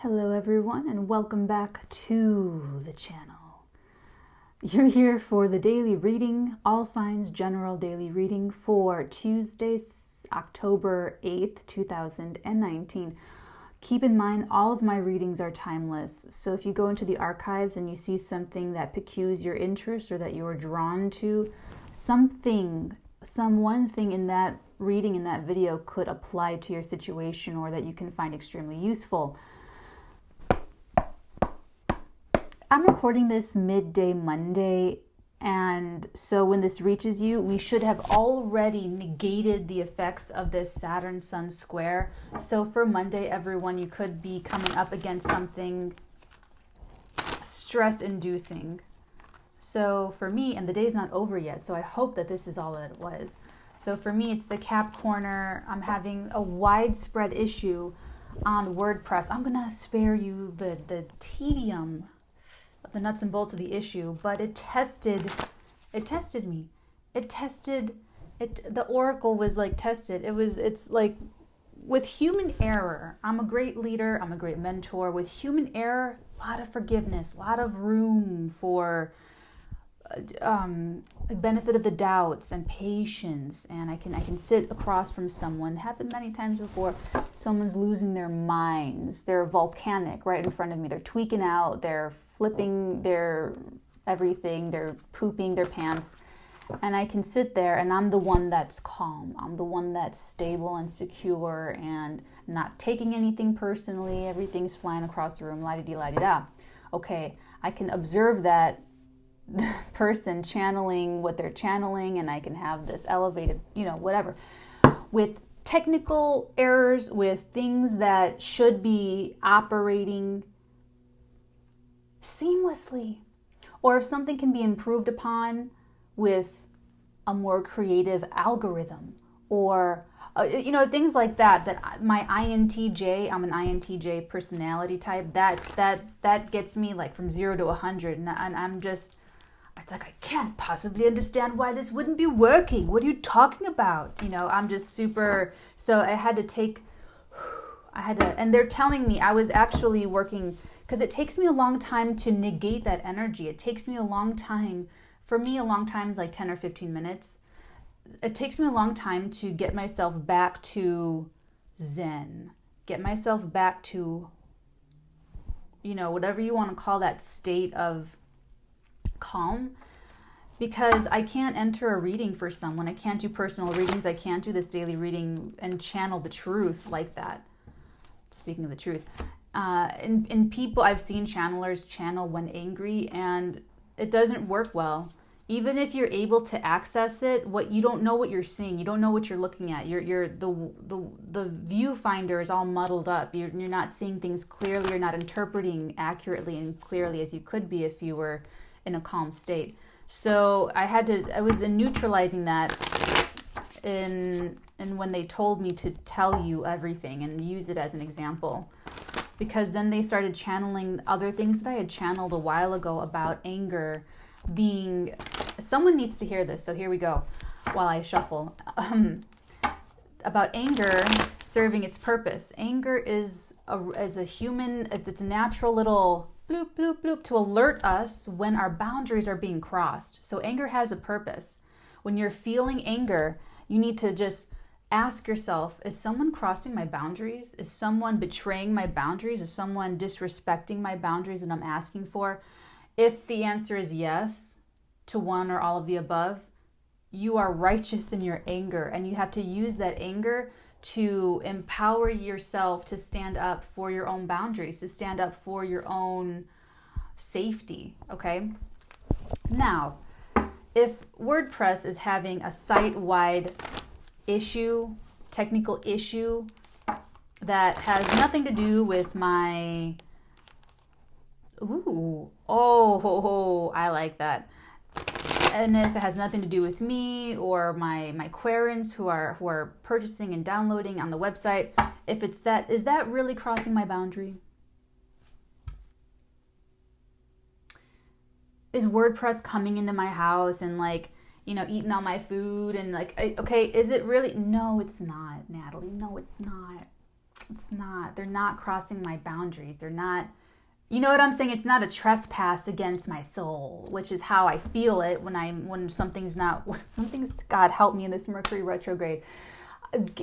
Hello everyone and welcome back to the channel. You're here for the daily reading, All Signs General Daily Reading for Tuesday, October 8th, 2019. Keep in mind all of my readings are timeless, so if you go into the archives and you see something that piques your interest or that you're drawn to, one thing in that reading in that video could apply to your situation or that you can find extremely useful. I'm recording this midday Monday, and so when this reaches you, we should have already negated the effects of this Saturn-Sun square. So for Monday, everyone, you could be coming up against something stress-inducing. So for me, and the day's not over yet, so I hope that this is all that it was. So for me, it's the cap corner. I'm having a widespread issue on WordPress. I'm gonna spare you the tedium, the nuts and bolts of the issue, but it tested me. The oracle was like tested. It's like with human error, I'm a great leader, I'm a great mentor. With human error, a lot of forgiveness, a lot of room for benefit of the doubts and patience, and I can sit across from someone. Happened many times before. Someone's losing their minds. They're volcanic right in front of me. They're tweaking out. They're flipping their everything. They're pooping their pants, and I can sit there, and I'm the one that's calm. I'm the one that's stable and secure and not taking anything personally. Everything's flying across the room. La-di-di-la-di-da. Okay, I can observe that person channeling what they're channeling, and I can have this elevated, whatever, with technical errors, with things that should be operating seamlessly, or if something can be improved upon with a more creative algorithm, or things like that my INTJ, I'm an INTJ personality type, that gets me like from 0 to 100, and I'm just, it's like, I can't possibly understand why this wouldn't be working. What are you talking about? I'm just super, so I had to, and they're telling me I was actually working, because it takes me a long time to negate that energy. It takes me a long time. For me, a long time is like 10 or 15 minutes. It takes me a long time to get myself back to Zen, get myself back to, whatever you want to call that state of calm, because I can't enter a reading for someone. I can't do personal readings. I can't do this daily reading and channel the truth like that. Speaking of the truth, in people, I've seen channelers channel when angry, and it doesn't work well. Even if you're able to access it, you don't know what you're seeing. You don't know what you're looking at. The viewfinder is all muddled up. You're not seeing things clearly. You're not interpreting accurately and clearly as you could be if you were in a calm state. So I was neutralizing that in when they told me to tell you everything and use it as an example, because then they started channeling other things that I had channeled a while ago about anger being, someone needs to hear this, so here we go while I shuffle. About anger serving its purpose. Anger is a human, it's a natural little bloop, bloop, bloop to alert us when our boundaries are being crossed. So anger has a purpose. When you're feeling anger, you need to just ask yourself, is someone crossing my boundaries? Is someone betraying my boundaries? Is someone disrespecting my boundaries that I'm asking for? If the answer is yes to one or all of the above, you are righteous in your anger, and you have to use that anger to empower yourself to stand up for your own boundaries, to stand up for your own safety, okay? Now, if WordPress is having a site-wide issue, technical issue that has nothing to do with my, I like that. And if it has nothing to do with me or my Querents who are purchasing and downloading on the website, if it's that, is that really crossing my boundary? Is WordPress coming into my house and eating all my food and okay, is it really? No, it's not, Natalie. No, it's not. they're not crossing my boundaries. They're not, you know what I'm saying? It's not a trespass against my soul, which is how I feel it when something's, God help me in this Mercury retrograde.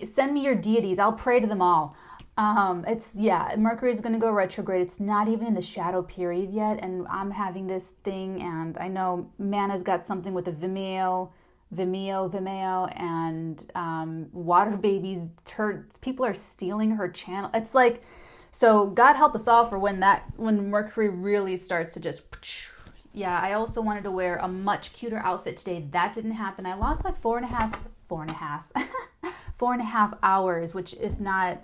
Send me your deities. I'll pray to them all. Mercury is going to go retrograde. It's not even in the shadow period yet. And I'm having this thing, and I know Mana's got something with the Vimeo, and Water Babies, people are stealing her channel. It's like, so God help us all for when Mercury really starts to just, yeah. I also wanted to wear a much cuter outfit today. That didn't happen. I lost like 4.5 hours, which is not,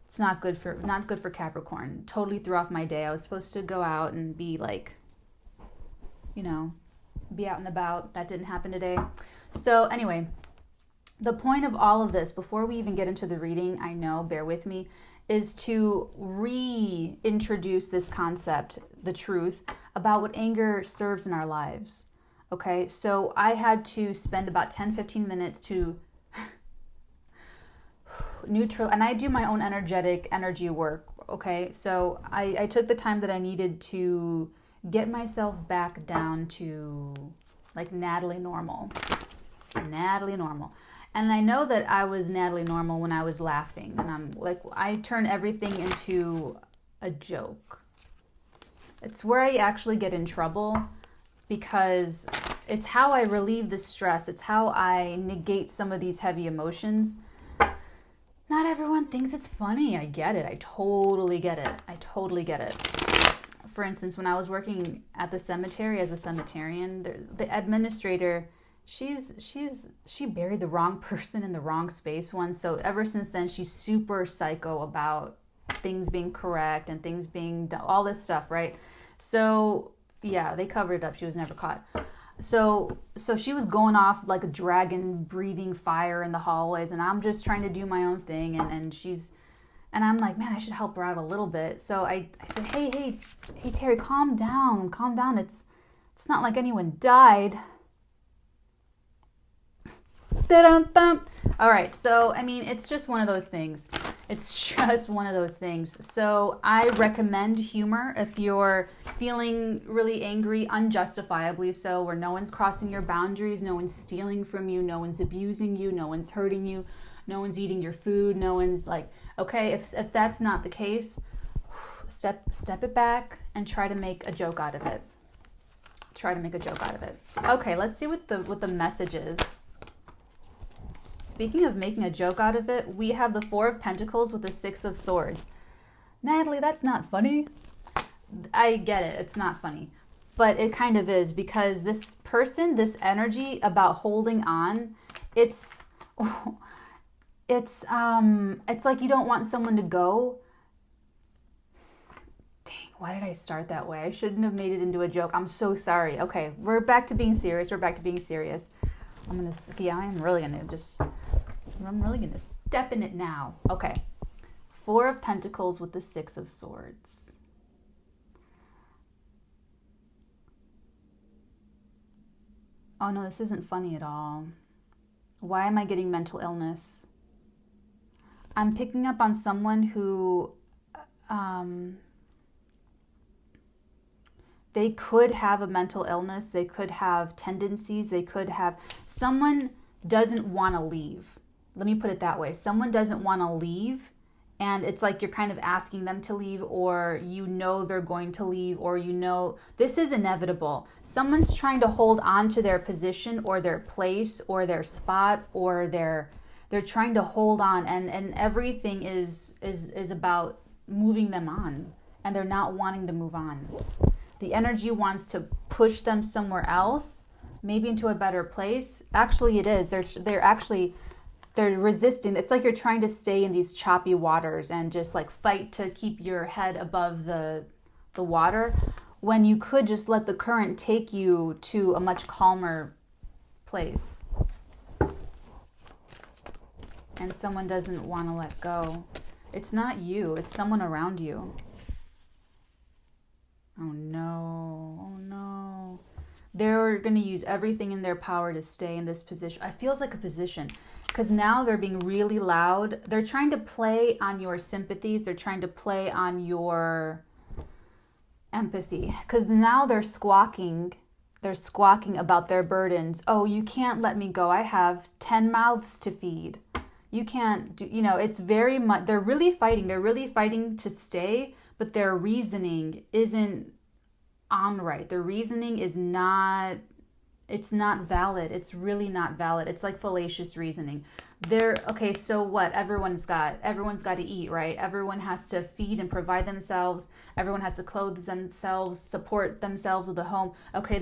it's not good for Capricorn. Totally threw off my day. I was supposed to go out and be like, be out and about. That didn't happen today. So anyway, the point of all of this, before we even get into the reading, I know, bear with me, is to reintroduce this concept, the truth, about what anger serves in our lives. Okay, so I had to spend about 10-15 minutes to neutral, and I do my own energy work. Okay, so I took the time that I needed to get myself back down to like Natalie normal. And I know that I was Natalie normal when I was laughing, and I'm like, I turn everything into a joke. It's where I actually get in trouble, because it's how I relieve the stress. It's how I negate some of these heavy emotions. Not everyone thinks it's funny. I get it. I totally get it. For instance, when I was working at the cemetery as a cemeterian, the administrator, she buried the wrong person in the wrong space once. So ever since then, she's super psycho about things being correct and things being done, all this stuff, right? So yeah, they covered it up. She was never caught. So she was going off like a dragon, breathing fire in the hallways, and I'm just trying to do my own thing, and I'm like, man, I should help her out a little bit. So I said, hey Terry, calm down. It's not like anyone died. All right, so I mean, it's just one of those things. So I recommend humor if you're feeling really angry, unjustifiably so, where no one's crossing your boundaries, no one's stealing from you, no one's abusing you, no one's hurting you, no one's eating your food, no one's like, okay, if that's not the case, step it back and try to make a joke out of it. Okay, let's see what the message is. Speaking of making a joke out of it, we have the Four of Pentacles with the Six of Swords. Natalie, that's not funny. I get it. It's not funny. But it kind of is, because this person, this energy about holding on, it's like you don't want someone to go. Dang, why did I start that way? I shouldn't have made it into a joke. I'm so sorry. Okay, we're back to being serious. I'm going to see, I'm really going to step in it now. Okay. Four of Pentacles with the Six of Swords. Oh no, this isn't funny at all. Why am I getting mental illness? I'm picking up on someone who, they could have a mental illness. They could have tendencies. Someone doesn't want to leave. Let me put it that way. Someone doesn't want to leave, and it's like you're kind of asking them to leave, or they're going to leave, or this is inevitable. Someone's trying to hold on to their position or their place or their spot, or they're trying to hold on, and everything is about moving them on, and they're not wanting to move on. The energy wants to push them somewhere else, maybe into a better place. Actually, it is. They're resisting. It's like you're trying to stay in these choppy waters and just like fight to keep your head above the water, when you could just let the current take you to a much calmer place. And someone doesn't want to let go. It's not you. It's someone around you. Oh no. They're going to use everything in their power to stay in this position. It feels like a position. because now they're being really loud. They're trying to play on your sympathies. They're trying to play on your empathy, because now they're squawking. They're squawking about their burdens. Oh, you can't let me go. I have 10 mouths to feed. You can't do, it's very much, they're really fighting. They're really fighting to stay, but their reasoning isn't on right. Their reasoning is not, it's not valid. It's really not valid. It's like fallacious reasoning. Okay, so what? Everyone's got to eat, right? Everyone has to feed and provide themselves. Everyone has to clothe themselves, support themselves with a home. Okay,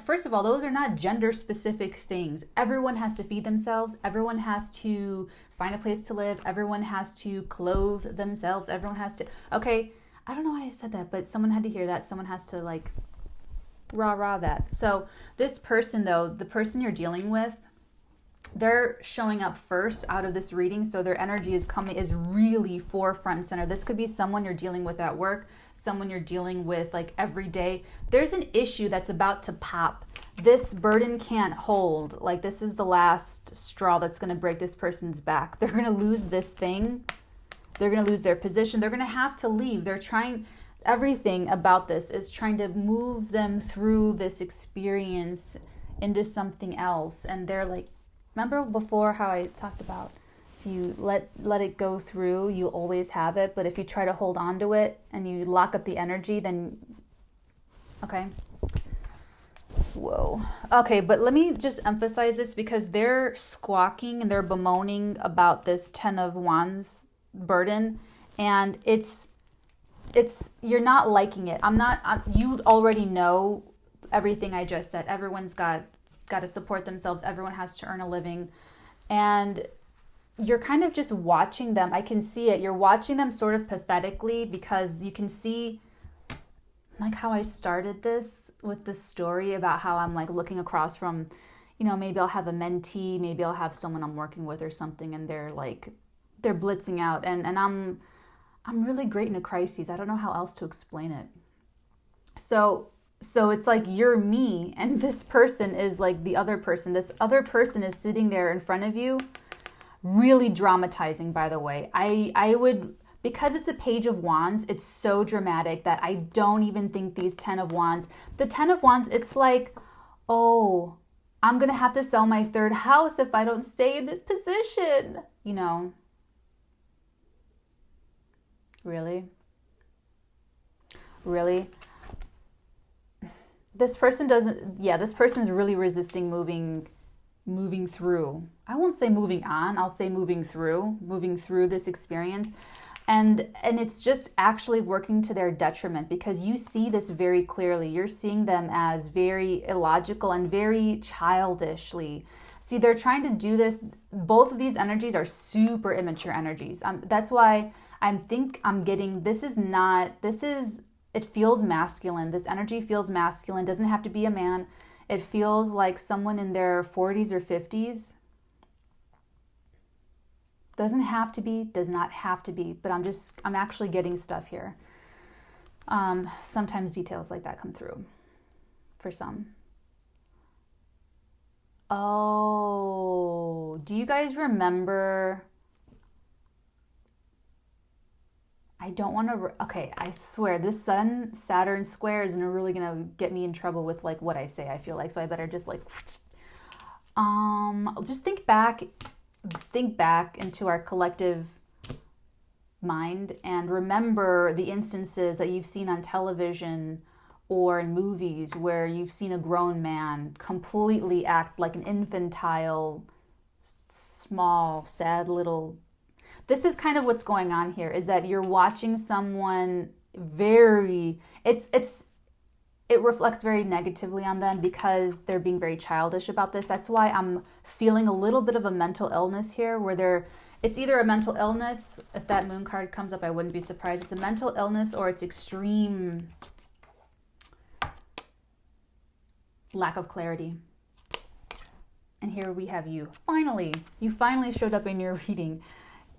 first of all, those are not gender specific things. Everyone has to feed themselves. Everyone has to find a place to live. Everyone has to clothe themselves. Everyone has to, okay, I don't know why I said that, but someone had to hear that. Someone has to rah that. So this person though, the person you're dealing with, they're showing up first out of this reading, so their energy is really forefront and center. This could be someone you're dealing with at work, someone you're dealing with every day. There's an issue that's about to pop. This burden can't hold. This is the last straw that's going to break this person's back. They're going to lose this thing. They're going to lose their position. They're going to have to leave. Everything about this is trying to move them through this experience into something else. And they're remember before how I talked about if you let it go through, you always have it. But if you try to hold on to it and you lock up the energy, then, okay. Whoa. Okay, but let me just emphasize this, because they're squawking and they're bemoaning about this 10 of Wands burden. And you're not liking it. You already know everything I just said. Everyone's got to support themselves. Everyone has to earn a living. And you're kind of just watching them. I can see it. You're watching them sort of pathetically, because you can see how I started this with this story about how I'm looking across from, maybe I'll have a mentee, maybe I'll have someone I'm working with or something, and they're blitzing out. And I'm really great in a crisis. I don't know how else to explain it. So it's you're me, and this person is the other person. This other person is sitting there in front of you, really dramatizing, by the way. I would, because it's a Page of Wands, it's so dramatic that I don't even think the 10 of Wands, it's oh, I'm going to have to sell my third house if I don't stay in this position, Really? This person is really resisting moving through. I won't say moving on, I'll say moving through this experience. And it's just actually working to their detriment, because you see this very clearly. You're seeing them as very illogical and very childishly. See, they're trying to do this. Both of these energies are super immature energies. That's why I'm getting, it feels masculine. This energy feels masculine. Doesn't have to be a man. It feels like someone in their 40s or 50s. Doesn't have to be, does not have to be, but I'm actually getting stuff here. Sometimes details like that come through for some. Oh, do you guys remember? I don't want to, okay, I swear this Sun-Saturn square is really going to get me in trouble with what I say, I feel like. So I better just just think back into our collective mind and remember the instances that you've seen on television or in movies where you've seen a grown man completely act like an infantile, small, sad little. This is kind of what's going on here, is that you're watching someone it reflects very negatively on them because they're being very childish about this. That's why I'm feeling a little bit of a mental illness here, where it's either a mental illness, if that moon card comes up, I wouldn't be surprised. It's a mental illness, or it's extreme lack of clarity. And here we have you. You finally showed up in your reading.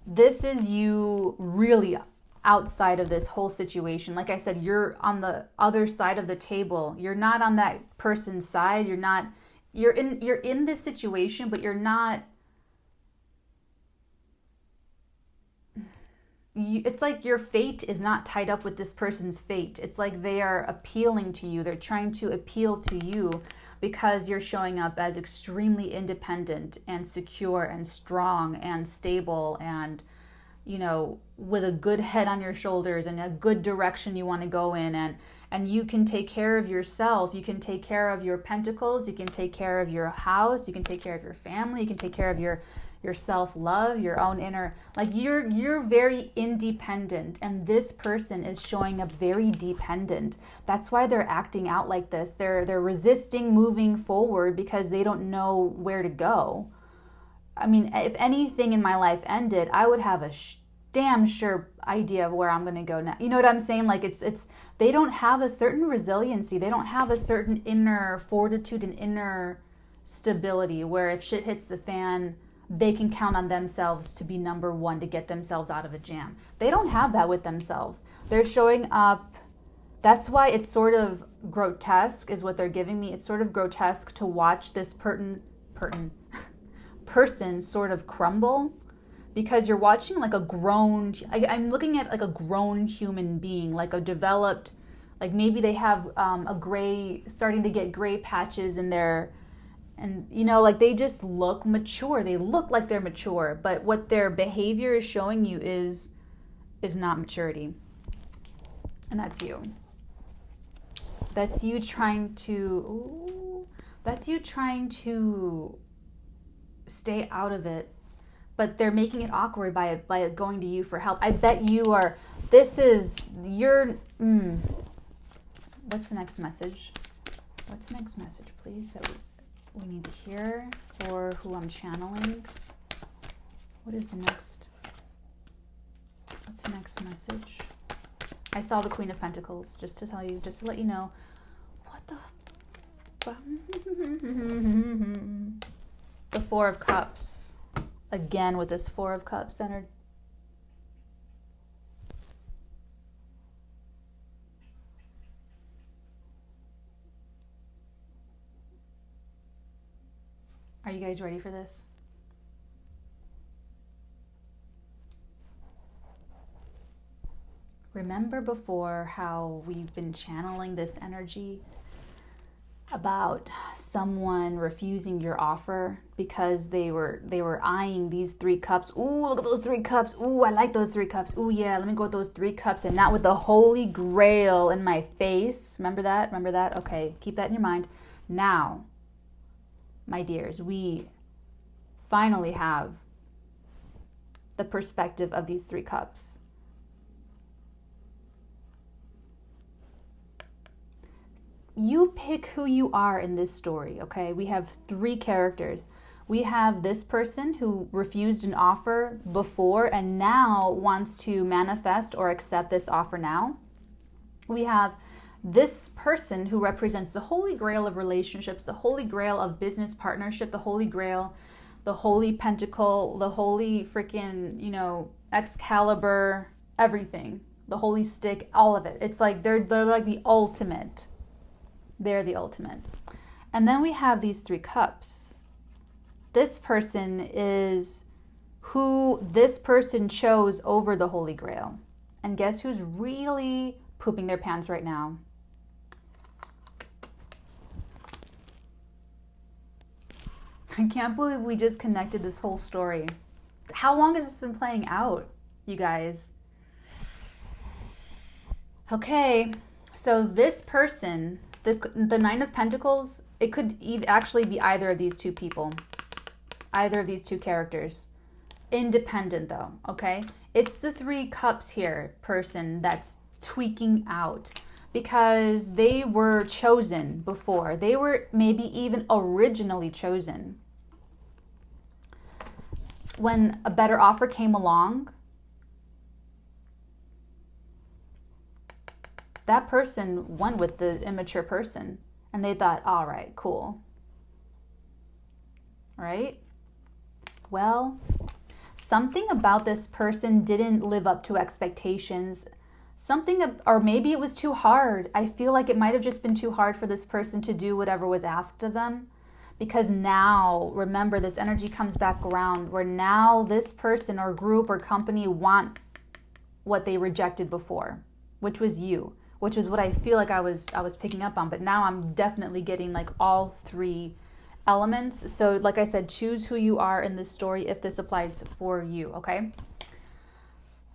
This is you really outside of this whole situation. Like I said, you're on the other side of the table. You're not on that person's side. You're in this situation, but you're not it's like your fate is not tied up with this person's fate. It's like they are appealing to you. They're trying to appeal to you because you're showing up as extremely independent and secure and strong and stable and, you know, with a good head on your shoulders and a good direction you want to go in, and you can take care of yourself. You can take care of your pentacles. You can take care of your house. You can take care of your family. You can take care of your self-love, your own inner, like you're very independent, and this person is showing up very dependent. That's why they're acting out like this. They're resisting moving forward because they don't know where to go. I mean, if anything in my life ended, I would have a damn sure idea of where I'm going to go now. You know what I'm saying? Like it's they don't have a certain resiliency. They don't have a certain inner fortitude and inner stability where if shit hits the fan, they can count on themselves to be number one to get themselves out of a jam. They don't have that with themselves. They're showing up. That's why it's sort of grotesque is what they're giving me. It's sort of grotesque to watch this person sort of crumble, because you're watching like a grown, I'm looking at like a grown human being, like a developed, like maybe they have a gray, starting to get gray patches in their, and you know, like they just look mature. They look like they're mature, but what their behavior is showing you is not maturity. And that's you. That's you trying to, that's you trying to stay out of it, but they're making it awkward by going to you for help. I bet you are, this is your, what's the next message? What's the next message, please, that we need to hear for who I'm channeling? What is the next, what's the next message? I saw the Queen of Pentacles, just to tell you, just to let you know. What the the Four of Cups. Again with this Four of Cups centered. Are you guys ready for this? Remember before how we've been channeling this energy about someone refusing your offer because they were eyeing these 3 cups. Ooh, look at those 3 cups. Ooh, I like those 3 cups. Ooh, yeah, let me go with those 3 cups, and not with the Holy Grail in my face. Remember that? Remember that? Okay, keep that in your mind. Now, my dears, we finally have the perspective of these 3 cups. You pick who you are in this story, okay? We have 3 characters. We have this person who refused an offer before and now wants to manifest or accept this offer now. We have this person who represents the Holy Grail of relationships, the Holy Grail of business partnership, the Holy Grail, the Holy Pentacle, the Holy freaking, you know, Excalibur, everything. The Holy Stick, all of it. It's like they're like the ultimate. They're the ultimate. And then we have these 3 cups. This person is who this person chose over the Holy Grail. And guess who's really pooping their pants right now? I can't believe we just connected this whole story. How long has this been playing out, you guys? Okay, so this person, the 9 of Pentacles, it could actually be either of these 2 people, either of these 2 characters. Independent though, okay? It's the 3 cups here person that's tweaking out because they were chosen before. They were maybe even originally chosen. When a better offer came along, that person went with the immature person and they thought, all right, cool. Right? Well, something about this person didn't live up to expectations. Or maybe it was too hard. I feel like it might have just been too hard for this person to do whatever was asked of them. Because now, remember, this energy comes back around where now this person or group or company want what they rejected before, which was you, which is what I feel like I was picking up on. But now I'm definitely getting like all three elements. So like I said, choose who you are in this story if this applies for you, okay?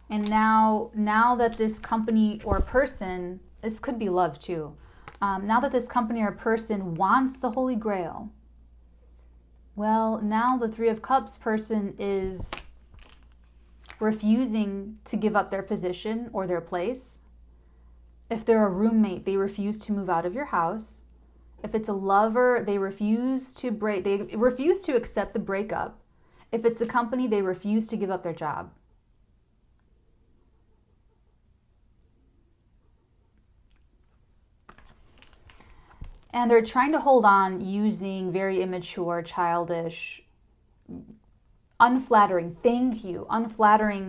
And now that this company or person, this could be love too, now that this company or person wants the Holy Grail, well, now the Three of Cups person is refusing to give up their position or their place. If they're a roommate, they refuse to move out of your house. If it's a lover, they refuse to accept the breakup. If it's a company, they refuse to give up their job. And they're trying to hold on using very immature, childish, unflattering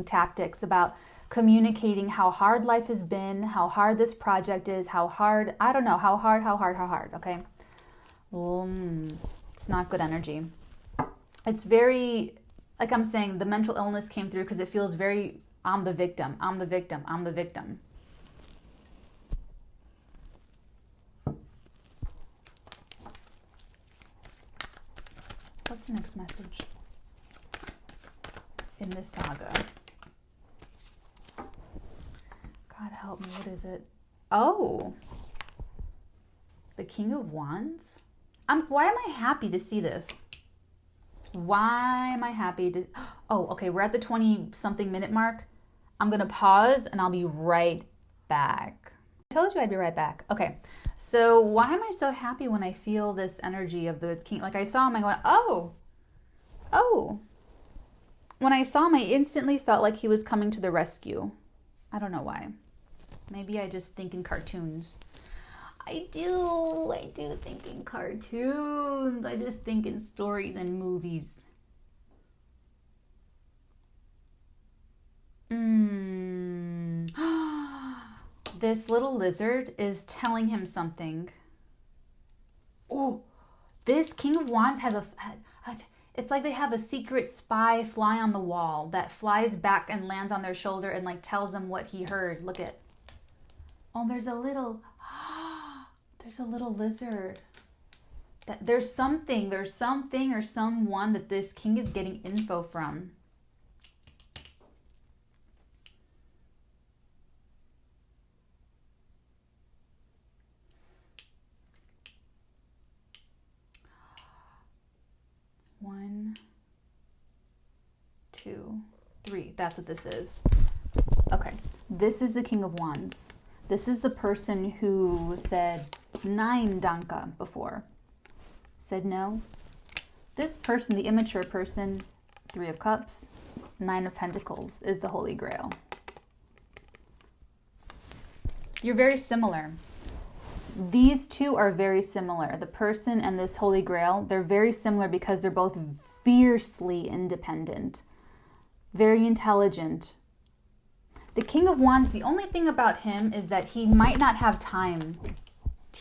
tactics about communicating how hard life has been, how hard this project is, how hard, okay? It's not good energy. It's very, like I'm saying, the mental illness came through because it feels very, I'm the victim. What's the next message in this saga? God help me, what is it? Oh, the King of Wands? Why am I happy to see this? Why am I happy to... Oh, okay, we're at the 20-something minute mark. I'm going to pause and I'll be right back. I told you I'd be right back. Okay, so why am I so happy when I feel this energy of the King? Like I saw him, I go, oh. When I saw him, I instantly felt like he was coming to the rescue. I don't know why. Maybe I just think in cartoons. I do think in cartoons. I just think in stories and movies. This little lizard is telling him something. Oh, this King of Wands has it's like they have a secret spy fly on the wall that flies back and lands on their shoulder and like tells them what he heard. Look at, oh, there's a little lizard. There's something or someone that this king is getting info from. One, two, three. That's what this is. Okay. This is the King of Wands. This is the person who said 9 Danka before. Said no. This person, the immature person, 3 of Cups, 9 of Pentacles, is the Holy Grail. You're very similar. These two are very similar. The person and this Holy Grail, they're very similar because they're both fiercely independent, very intelligent. The King of Wands, the only thing about him is that he might not have time.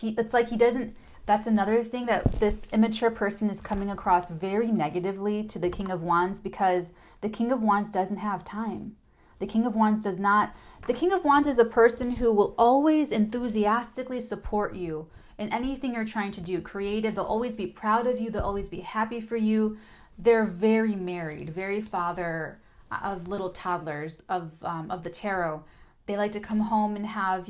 It's like he doesn't, that's another thing that this immature person is coming across very negatively to the King of Wands, because the King of Wands doesn't have time. The King of Wands does not. The King of Wands is a person who will always enthusiastically support you in anything you're trying to do. Creative, they'll always be proud of you. They'll always be happy for you. They're very married, very father of little toddlers of the tarot. They like to come home and have,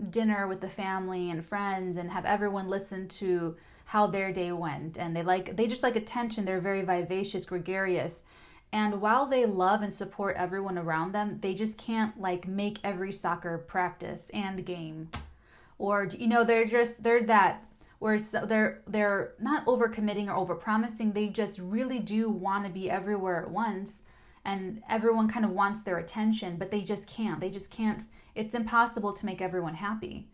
dinner with the family and friends and have everyone listen to how their day went. And they just like attention. They're very vivacious, gregarious. And while they love and support everyone around them, they just can't make every soccer practice and game. Or, they're not overcommitting or overpromising. They just really do want to be everywhere at once. And everyone kind of wants their attention, but they just can't. It's impossible to make everyone happy.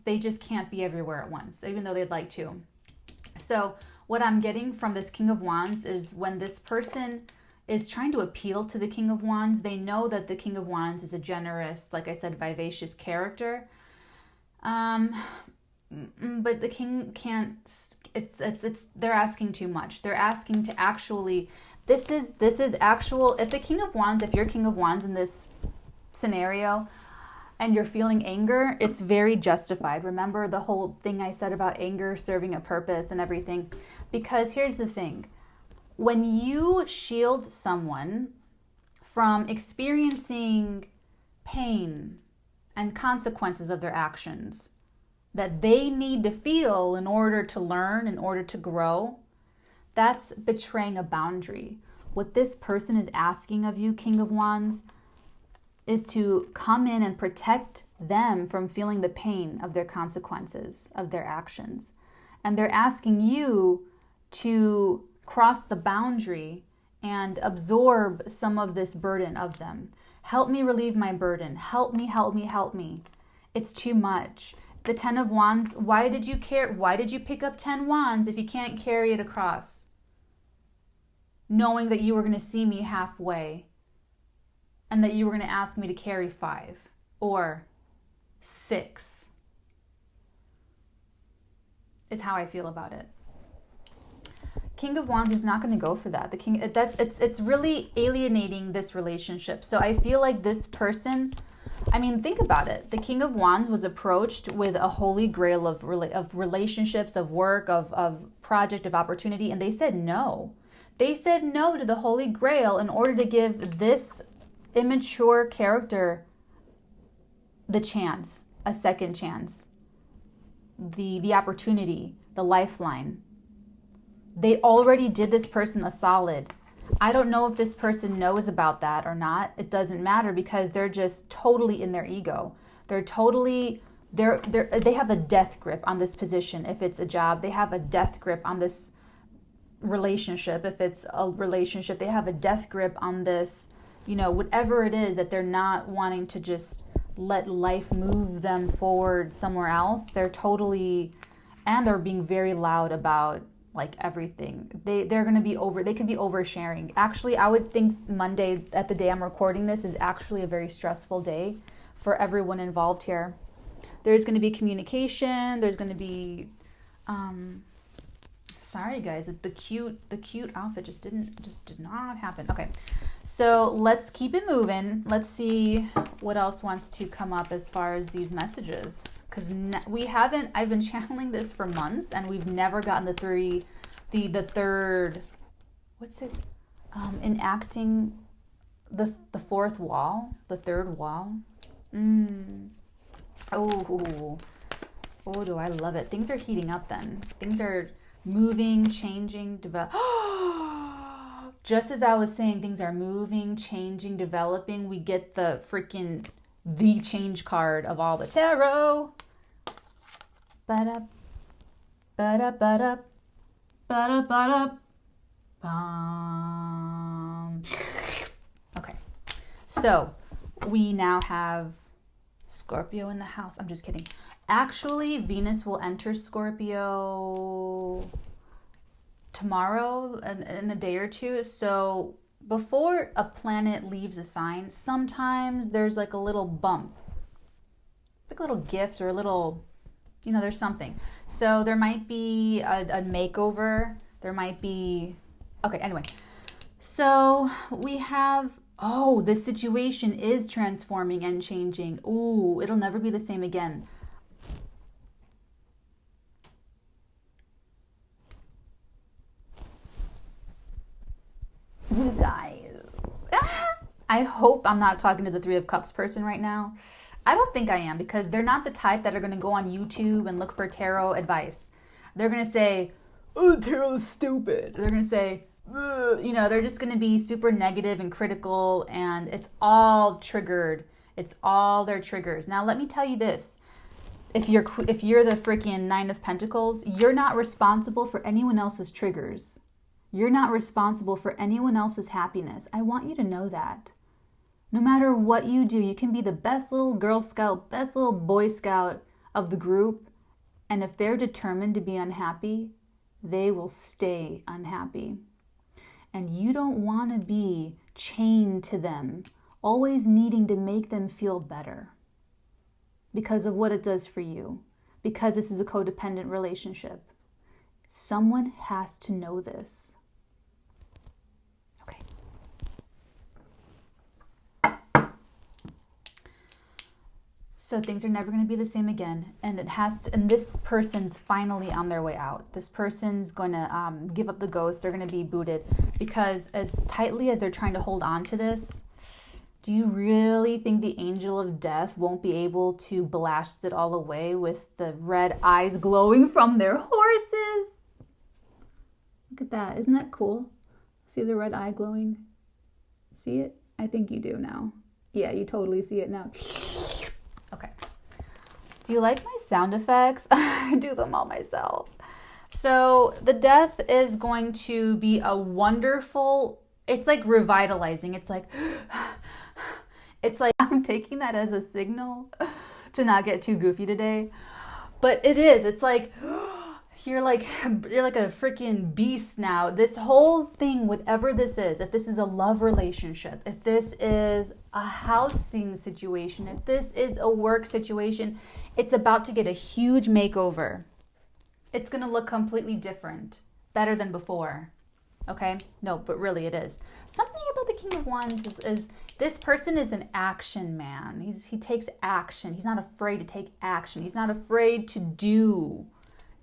They just can't be everywhere at once, even though they'd like to. So what I'm getting from this King of Wands is when this person is trying to appeal to the King of Wands, they know that the King of Wands is a generous, like I said, vivacious character. But the king can't, they're asking too much. They're asking to actually, this is actual, if you're King of Wands in this scenario and you're feeling anger, it's very justified. Remember the whole thing I said about anger serving a purpose and everything? Because here's the thing. When you shield someone from experiencing pain and consequences of their actions that they need to feel in order to learn, in order to grow, that's betraying a boundary. What this person is asking of you, King of Wands, is to come in and protect them from feeling the pain of their consequences, of their actions. And they're asking you to cross the boundary and absorb some of this burden of them. Help me relieve my burden. Help me, help me, help me. It's too much. The 10 of Wands, why did you pick up 10 Wands if you can't carry it across? Knowing that you were going to see me halfway and that you were going to ask me to carry 5 or 6 is how I feel about it. King of Wands is not going to go for that. It's really alienating this relationship. So I feel like this person, I mean, think about it. The King of Wands was approached with a holy grail of relationships, of work, of project, of opportunity, and they said no. They said no to the holy grail in order to give this immature character the chance, a second chance, the opportunity, the lifeline. They already did this person a solid. I don't know if this person knows about that or not. It doesn't matter because they're just totally in their ego. They have a death grip on this position. If it's a job, they have a death grip on this relationship. If it's a relationship, they have a death grip on this, whatever it is that they're not wanting to just let life move them forward somewhere else. They're being very loud about like everything. They're going to be they could be oversharing. Actually, I would think Monday, at the day I'm recording this, is actually a very stressful day for everyone involved here. There's going to be communication. There's going to be, sorry guys, the cute outfit just did not happen. Okay, so let's keep it moving. Let's see what else wants to come up as far as these messages, because I've been channeling this for months and we've never gotten the third, what's it, enacting the fourth wall, the third wall. Oh, do I love it. Things are heating up then. Things are moving, changing, just as I was saying, things are moving, changing, developing. We get the change card of all the tarot. Ba-da, ba-da, ba-da, ba-da, ba-da, bum. Okay, so we now have Scorpio in the house. I'm just kidding. Actually, Venus will enter Scorpio tomorrow in a day or two. So before a planet leaves a sign, sometimes there's like a little bump, like a little gift or a little, there's something. So there might be a makeover. There might be, okay, anyway. So we have, this situation is transforming and changing. Ooh, it'll never be the same again. You guys, I hope I'm not talking to the 3 of Cups person right now. I don't think I am, because they're not the type that are going to go on YouTube and look for tarot advice. They're going to say, oh, tarot is stupid. They're going to say, they're just going to be super negative and critical, and it's all triggered. It's all their triggers. Now, let me tell you this. If you're the freaking 9 of Pentacles, you're not responsible for anyone else's triggers. You're not responsible for anyone else's happiness. I want you to know that. No matter what you do, you can be the best little Girl Scout, best little Boy Scout of the group. And if they're determined to be unhappy, they will stay unhappy. And you don't want to be chained to them, always needing to make them feel better because of what it does for you, because this is a codependent relationship. Someone has to know this. Okay. So things are never going to be the same again. And it has to, and this person's finally on their way out. This person's going to give up the ghost. They're going to be booted because as tightly as they're trying to hold on to this, do you really think the angel of death won't be able to blast it all away with the red eyes glowing from their horses? Look at that. Isn't that cool? See the red eye glowing? See it? I think you do now. Yeah, you totally see it now. Okay. Do you like my sound effects? I do them all myself. So the death is going to be a wonderful, it's like revitalizing. It's like I'm taking that as a signal to not get too goofy today. But it is. It's like you're like a freaking beast now. This whole thing, whatever this is, if this is a love relationship, if this is a housing situation, if this is a work situation, it's about to get a huge makeover. It's going to look completely different, better than before. Okay? No, but really it is. Something about the King of Wands is this person is an action man. He takes action. He's not afraid to take action. He's not afraid to do.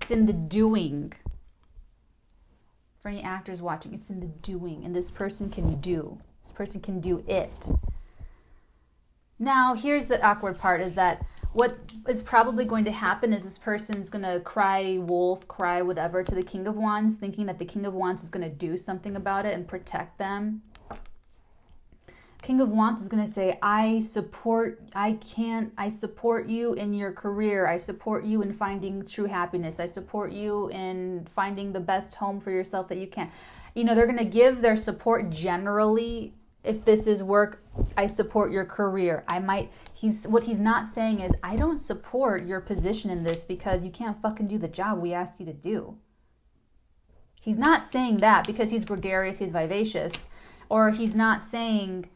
It's in the doing. For any actors watching, it's in the doing. And this person can do. This person can do it. Now, here's the awkward part is that what is probably going to happen is this person's going to cry wolf, cry whatever to the King of Wands, thinking that the King of Wands is going to do something about it and protect them. King of Wands is going to say, I support you in your career. I support you in finding true happiness. I support you in finding the best home for yourself that you can. You know, they're going to give their support generally. If this is work, I support your career. What he's not saying is, I don't support your position in this because you can't fucking do the job we asked you to do. He's not saying that because he's gregarious, he's vivacious. Or he's not saying,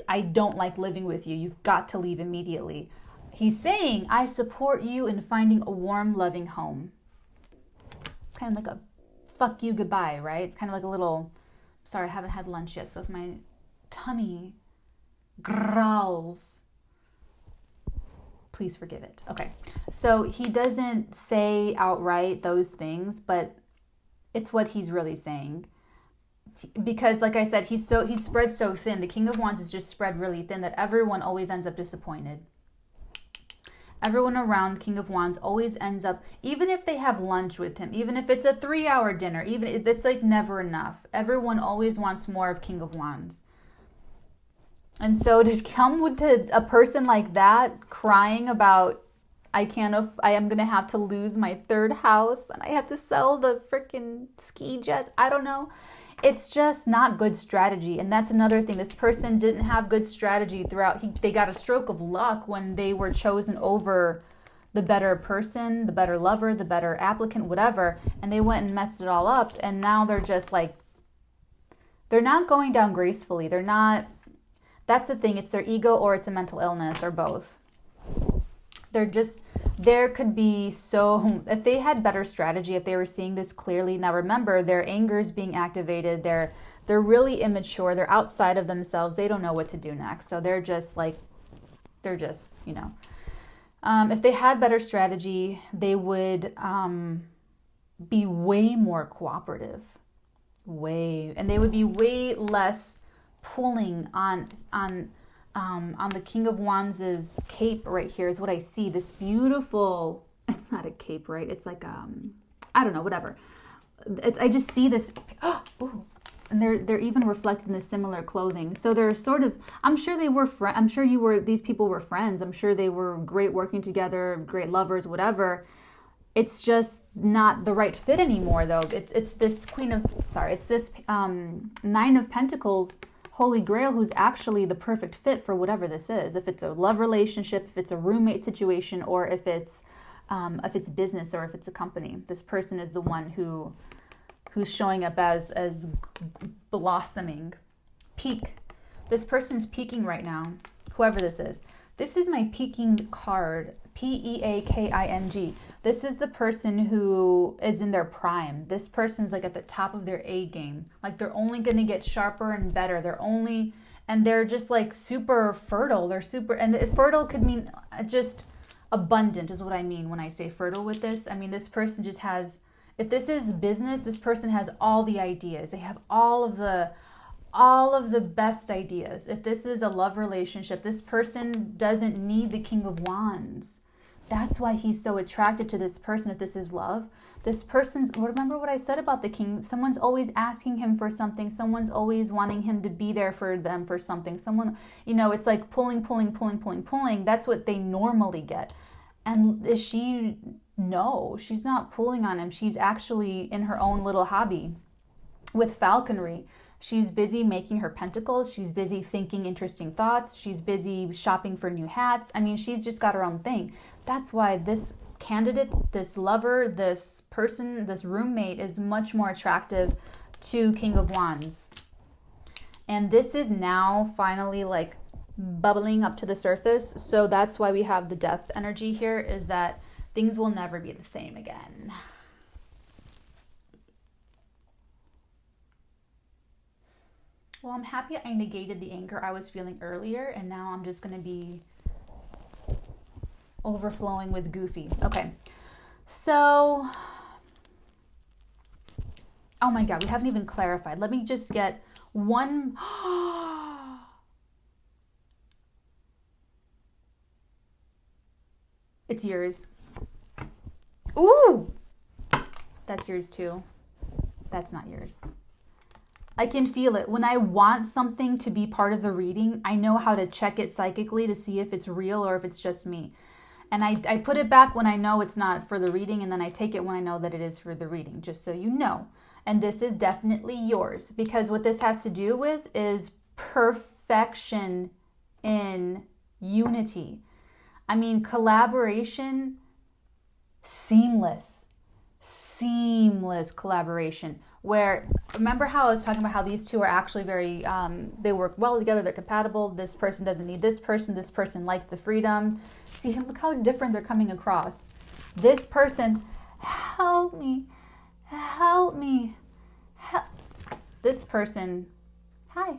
I don't like living with you. You've got to leave immediately. He's saying, I support you in finding a warm, loving home. It's kind of like a fuck you goodbye, right? It's kind of like a little, sorry, I haven't had lunch yet. So if my tummy growls, please forgive it. Okay. So he doesn't say outright those things, but it's what he's really saying. Because like I said, he's spread so thin. The King of Wands is just spread really thin that everyone always ends up disappointed. Everyone around King of Wands always ends up, even if they have lunch with him, even if it's a 3-hour dinner, even it's like never enough. Everyone always wants more of King of Wands. And so to come to a person like that crying about, I am going to have to lose my third house and I have to sell the freaking ski jets. I don't know. It's just not good strategy. And that's another thing. This person didn't have good strategy throughout. They got a stroke of luck when they were chosen over the better person, the better lover, the better applicant, whatever. And they went and messed it all up. And now they're just like, they're not going down gracefully. They're not, that's the thing. It's their ego or it's a mental illness or both. There could be if they had better strategy, if they were seeing this clearly. Now remember, their anger is being activated. They're really immature. They're outside of themselves. They don't know what to do next. So they're just, you know. If they had better strategy, they would be way more cooperative. And they would be way less pulling on the King of Wands' cape right here is what I see. This beautiful, it's not a cape, right? It's like, I don't know, whatever. I just see this, and they're even reflected in the similar clothing. So they're sort of, I'm sure they were I'm sure these people were friends. I'm sure they were great working together, great lovers, whatever. It's just not the right fit anymore, though. It's this Nine of Pentacles, Holy Grail, who's actually the perfect fit for whatever this is. If it's a love relationship, if it's a roommate situation, or if it's business, or if it's a company. This person is the one who's showing up as blossoming. Peak. This person's peaking right now, whoever this is. This is my peaking card, Peaking. This is the person who is in their prime. This person's like at the top of their A game. Like they're only going to get sharper and better. and they're just like super fertile. They're super, and fertile could mean just abundant is what I mean when I say fertile with this. I mean, this person just has, if this is business, this person has all the ideas. They have all of the best ideas. If this is a love relationship, this person doesn't need the King of Wands. That's why he's so attracted to this person. If this is love, this person's, remember what I said about the king? Someone's always asking him for something. Someone's always wanting him to be there for them for something. Someone, you know, it's like pulling. That's what they normally get. And is she, no, she's not pulling on him. She's actually in her own little hobby with falconry. She's busy making her pentacles. She's busy thinking interesting thoughts. She's busy shopping for new hats. I mean, she's just got her own thing. That's why this candidate, this lover, this person, this roommate is much more attractive to King of Wands. And this is now finally like bubbling up to the surface. So that's why we have the death energy here, is that things will never be the same again. Well, I'm happy I negated the anger I was feeling earlier, and now I'm just going to be overflowing with goofy. Okay, so, oh my God, we haven't even clarified. Let me just get one. It's yours. Ooh, that's yours too. That's not yours. I can feel it. When I want something to be part of the reading, I know how to check it psychically to see if it's real or if it's just me. And I put it back when I know it's not for the reading, and then I take it when I know that it is for the reading, just so you know. And this is definitely yours, because what this has to do with is perfection in unity. I mean, collaboration, seamless collaboration. Where, remember how I was talking about how these two are actually very, they work well together, they're compatible, this person doesn't need this person likes the freedom. See, look how different they're coming across. This person, help me. This person, hi.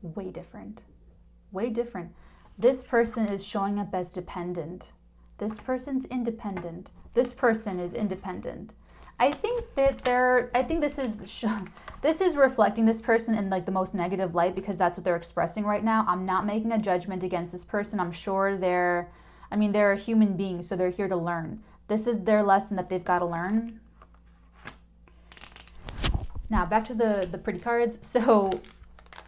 Way different. This person is showing up as dependent. This person's independent. This person is independent. I think that this is reflecting this person in like the most negative light, because that's what they're expressing right now. I'm not making a judgment against this person. I'm sure they're a human being, so they're here to learn. This is their lesson that they've got to learn. Now back to the pretty cards. So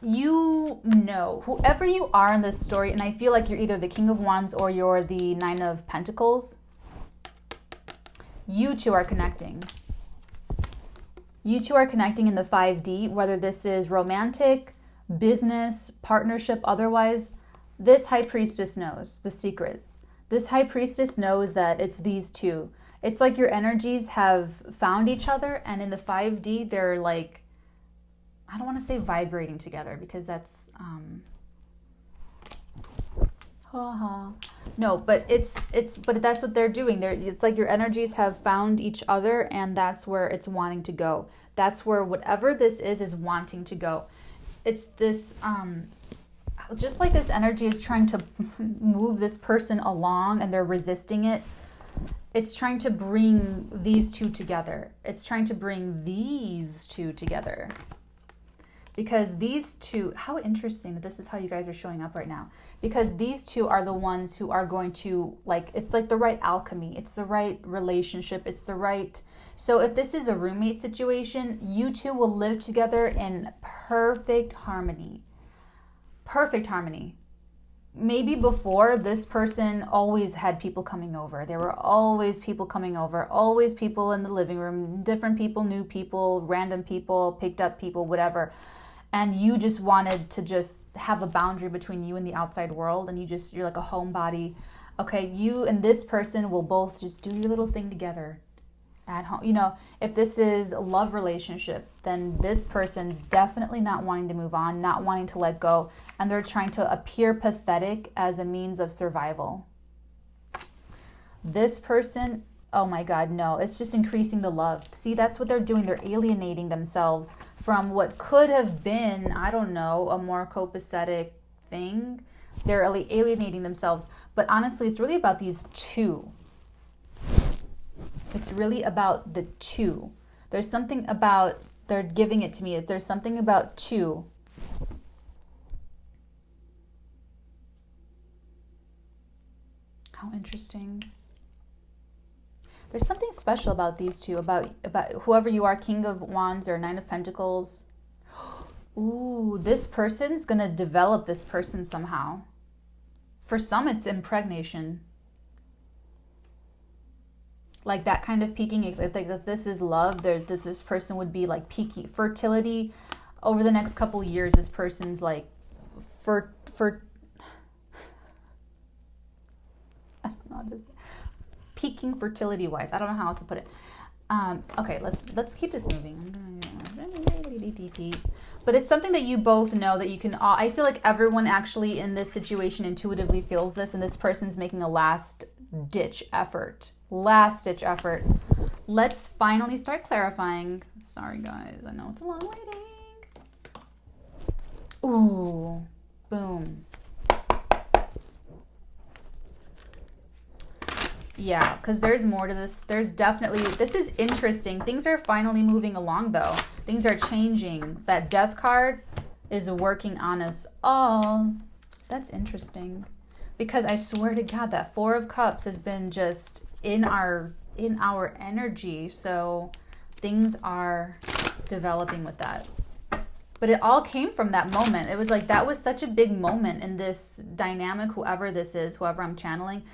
you know, whoever you are in this story, and I feel like you're either the King of Wands or you're the Nine of Pentacles, you two are connecting. You two are connecting in the 5D, whether this is romantic, business, partnership, otherwise. This High Priestess knows the secret. This High Priestess knows that it's these two. It's like your energies have found each other, and in the 5D, they're like, I don't want to say vibrating together, because that's, no, but but that's what they're doing. It's like your energies have found each other, and that's where it's wanting to go. That's where whatever this is wanting to go. It's this, just like this energy is trying to move this person along and they're resisting it. It's trying to bring these two together. It's trying to bring these two together. Because these two, how interesting that this is how you guys are showing up right now. Because these two are the ones who are going to, like, it's like the right alchemy. It's the right relationship. It's the right, so if this is a roommate situation, you two will live together in perfect harmony. Perfect harmony. Maybe before, this person always had people coming over. There were always people coming over, always people in the living room, different people, new people, random people, picked up people, whatever. And you just wanted to just have a boundary between you and the outside world, and you're like a homebody. Okay, you and this person will both just do your little thing together at home. You know, if this is a love relationship, then this person's definitely not wanting to move on, not wanting to let go, and they're trying to appear pathetic as a means of survival. This person, oh my God, no, it's just increasing the love. See, that's what they're doing. They're alienating themselves from what could have been, I don't know, a more copacetic thing. They're alienating themselves. But honestly, it's really about these two. It's really about the two. There's something about, they're giving it to me. There's something about two. How interesting. There's something special about these two, about whoever you are, King of Wands or Nine of Pentacles. Ooh, this person's going to develop this person somehow. For some, it's impregnation. Like that kind of peaking, like if this is love, this person would be like peaking fertility over the next couple years. This person's like I don't know how to say, peaking fertility wise. I don't know how else to put it. Okay, let's keep this moving. But it's something that you both know that you can. I feel like everyone actually in this situation intuitively feels this, and this person's making a last ditch effort. Last ditch effort. Let's finally start clarifying. Sorry guys, I know it's a long waiting. Ooh, boom. Yeah, because there's more to this. There's definitely, this is interesting. Things are finally moving along though. Things are changing. That death card is working on us all. That's interesting. Because I swear to God, that Four of Cups has been just in our energy. So things are developing with that. But it all came from that moment. It was like, that was such a big moment in this dynamic, whoever this is, whoever I'm channeling.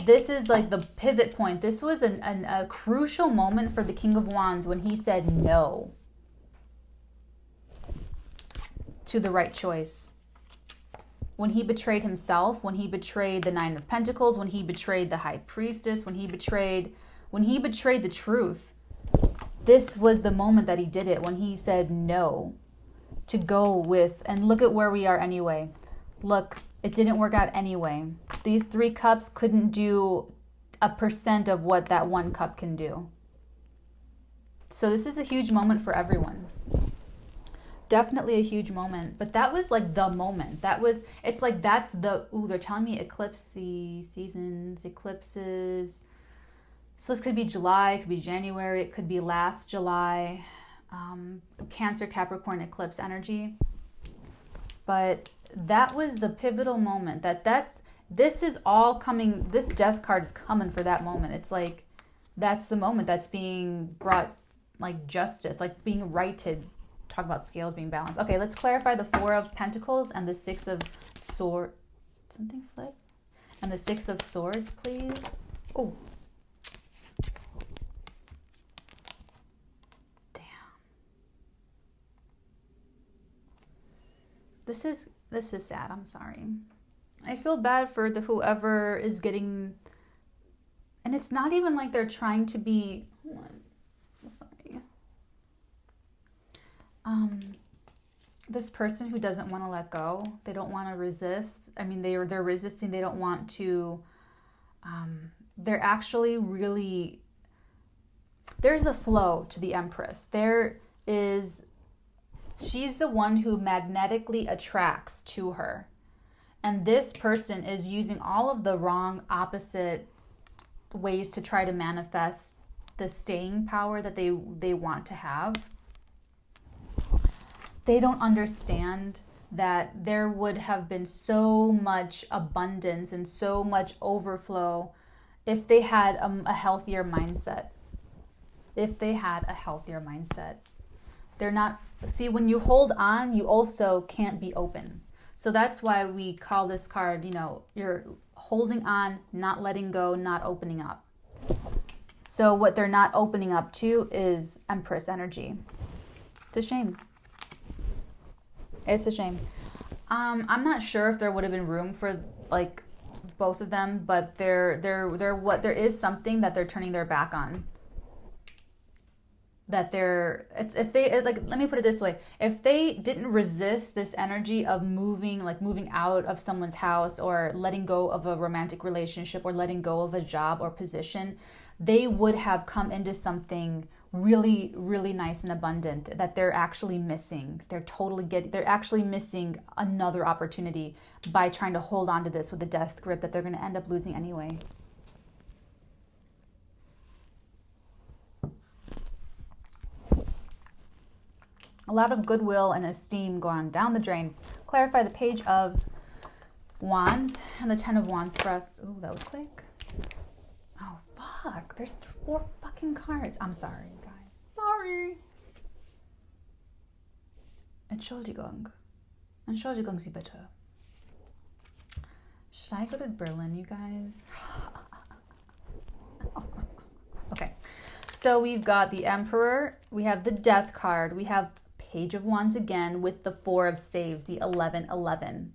This is like the pivot point. This was a crucial moment for the King of Wands when he said no to the right choice. When he betrayed himself, when he betrayed the Nine of Pentacles, when he betrayed the High Priestess, when he betrayed the truth. This was the moment that he did it, when he said no to go with, and look at where we are anyway. Look, it didn't work out anyway. These 3 cups couldn't do 1% of what that 1 cup can do. So this is a huge moment for everyone. Definitely a huge moment. But that was like the moment. It's like that's the, they're telling me eclipse seasons, eclipses. So this could be July, it could be January, it could be last July. Cancer, Capricorn eclipse energy. But that was the pivotal moment. This is all coming. This death card is coming for that moment. It's like that's the moment that's being brought, like justice, like being righted. Talk about scales being balanced. Okay, let's clarify the Four of Pentacles and the Six of Swords. Something flip. And the Six of Swords, please. Oh. This is sad. I'm sorry. I feel bad for the whoever is getting, and it's not even like they're trying to be. Sorry. This person who doesn't want to let go. They don't want to resist. I mean, they're resisting. They don't want to. They're actually really. There's a flow to the Empress. She's the one who magnetically attracts to her. And this person is using all of the wrong, opposite ways to try to manifest the staying power that they want to have. They don't understand that there would have been so much abundance and so much overflow if they had a healthier mindset. If they had a healthier mindset. They're not, see, when you hold on, you also can't be open. So that's why we call this card, you're holding on, not letting go, not opening up. So what they're not opening up to is Empress energy. It's a shame. It's a shame. I'm not sure if there would have been room for like both of them, but there is something that they're turning their back on. that they're, it's, if they, like, let me put it this way. If they didn't resist this energy of moving, like moving out of someone's house or letting go of a romantic relationship or letting go of a job or position, they would have come into something really, really nice and abundant that they're actually missing. They're actually missing another opportunity by trying to hold on to this with a death grip that they're going to end up losing anyway. A lot of goodwill and esteem gone down the drain. Clarify the Page of Wands and the Ten of Wands for us. Ooh, that was quick. Oh, fuck. There's 4 fucking cards. I'm sorry, guys. Sorry. Entschuldigung. Entschuldigung Sie bitte. Should I go to Berlin, you guys? Okay. So we've got the Emperor. We have the Death card. We have Page of Wands again with the 4 of Staves, the 11-11.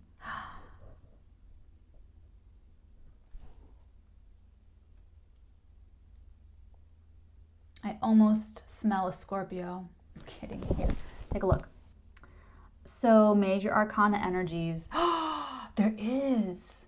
I almost smell a Scorpio. I'm kidding. Here, take a look. So major arcana energies. There is.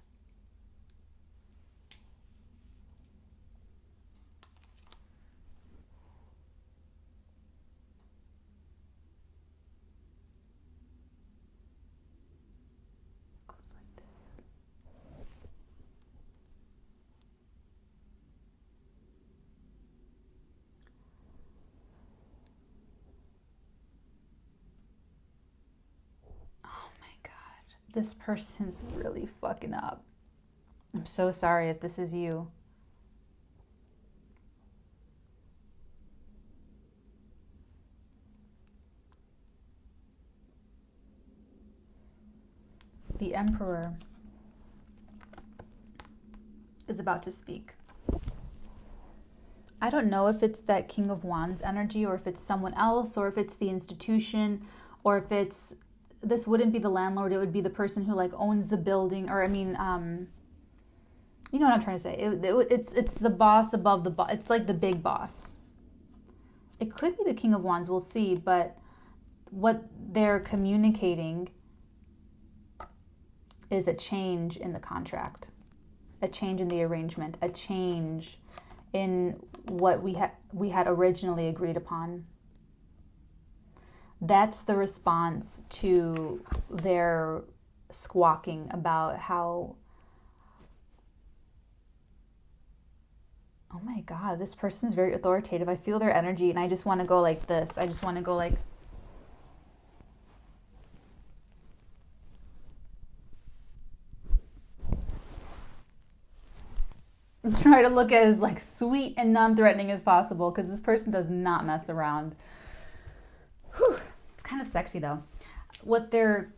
This person's really fucking up. I'm so sorry if this is you. The Emperor is about to speak. I don't know if it's that King of Wands energy or if it's someone else or if it's the institution or if it's, this wouldn't be the landlord, it would be the person who like owns the building, or I mean, you know what I'm trying to say. It's the boss above the boss. It's like the big boss. It could be the King of Wands, we'll see, but what they're communicating is a change in the contract, a change in the arrangement, a change in what we had originally agreed upon. That's the response to their squawking about how, oh my God, this person's very authoritative. I feel their energy and I just want to go like this. I just want to go like, try to look as like sweet and non-threatening as possible because this person does not mess around. Whew. It's kind of sexy though. What they're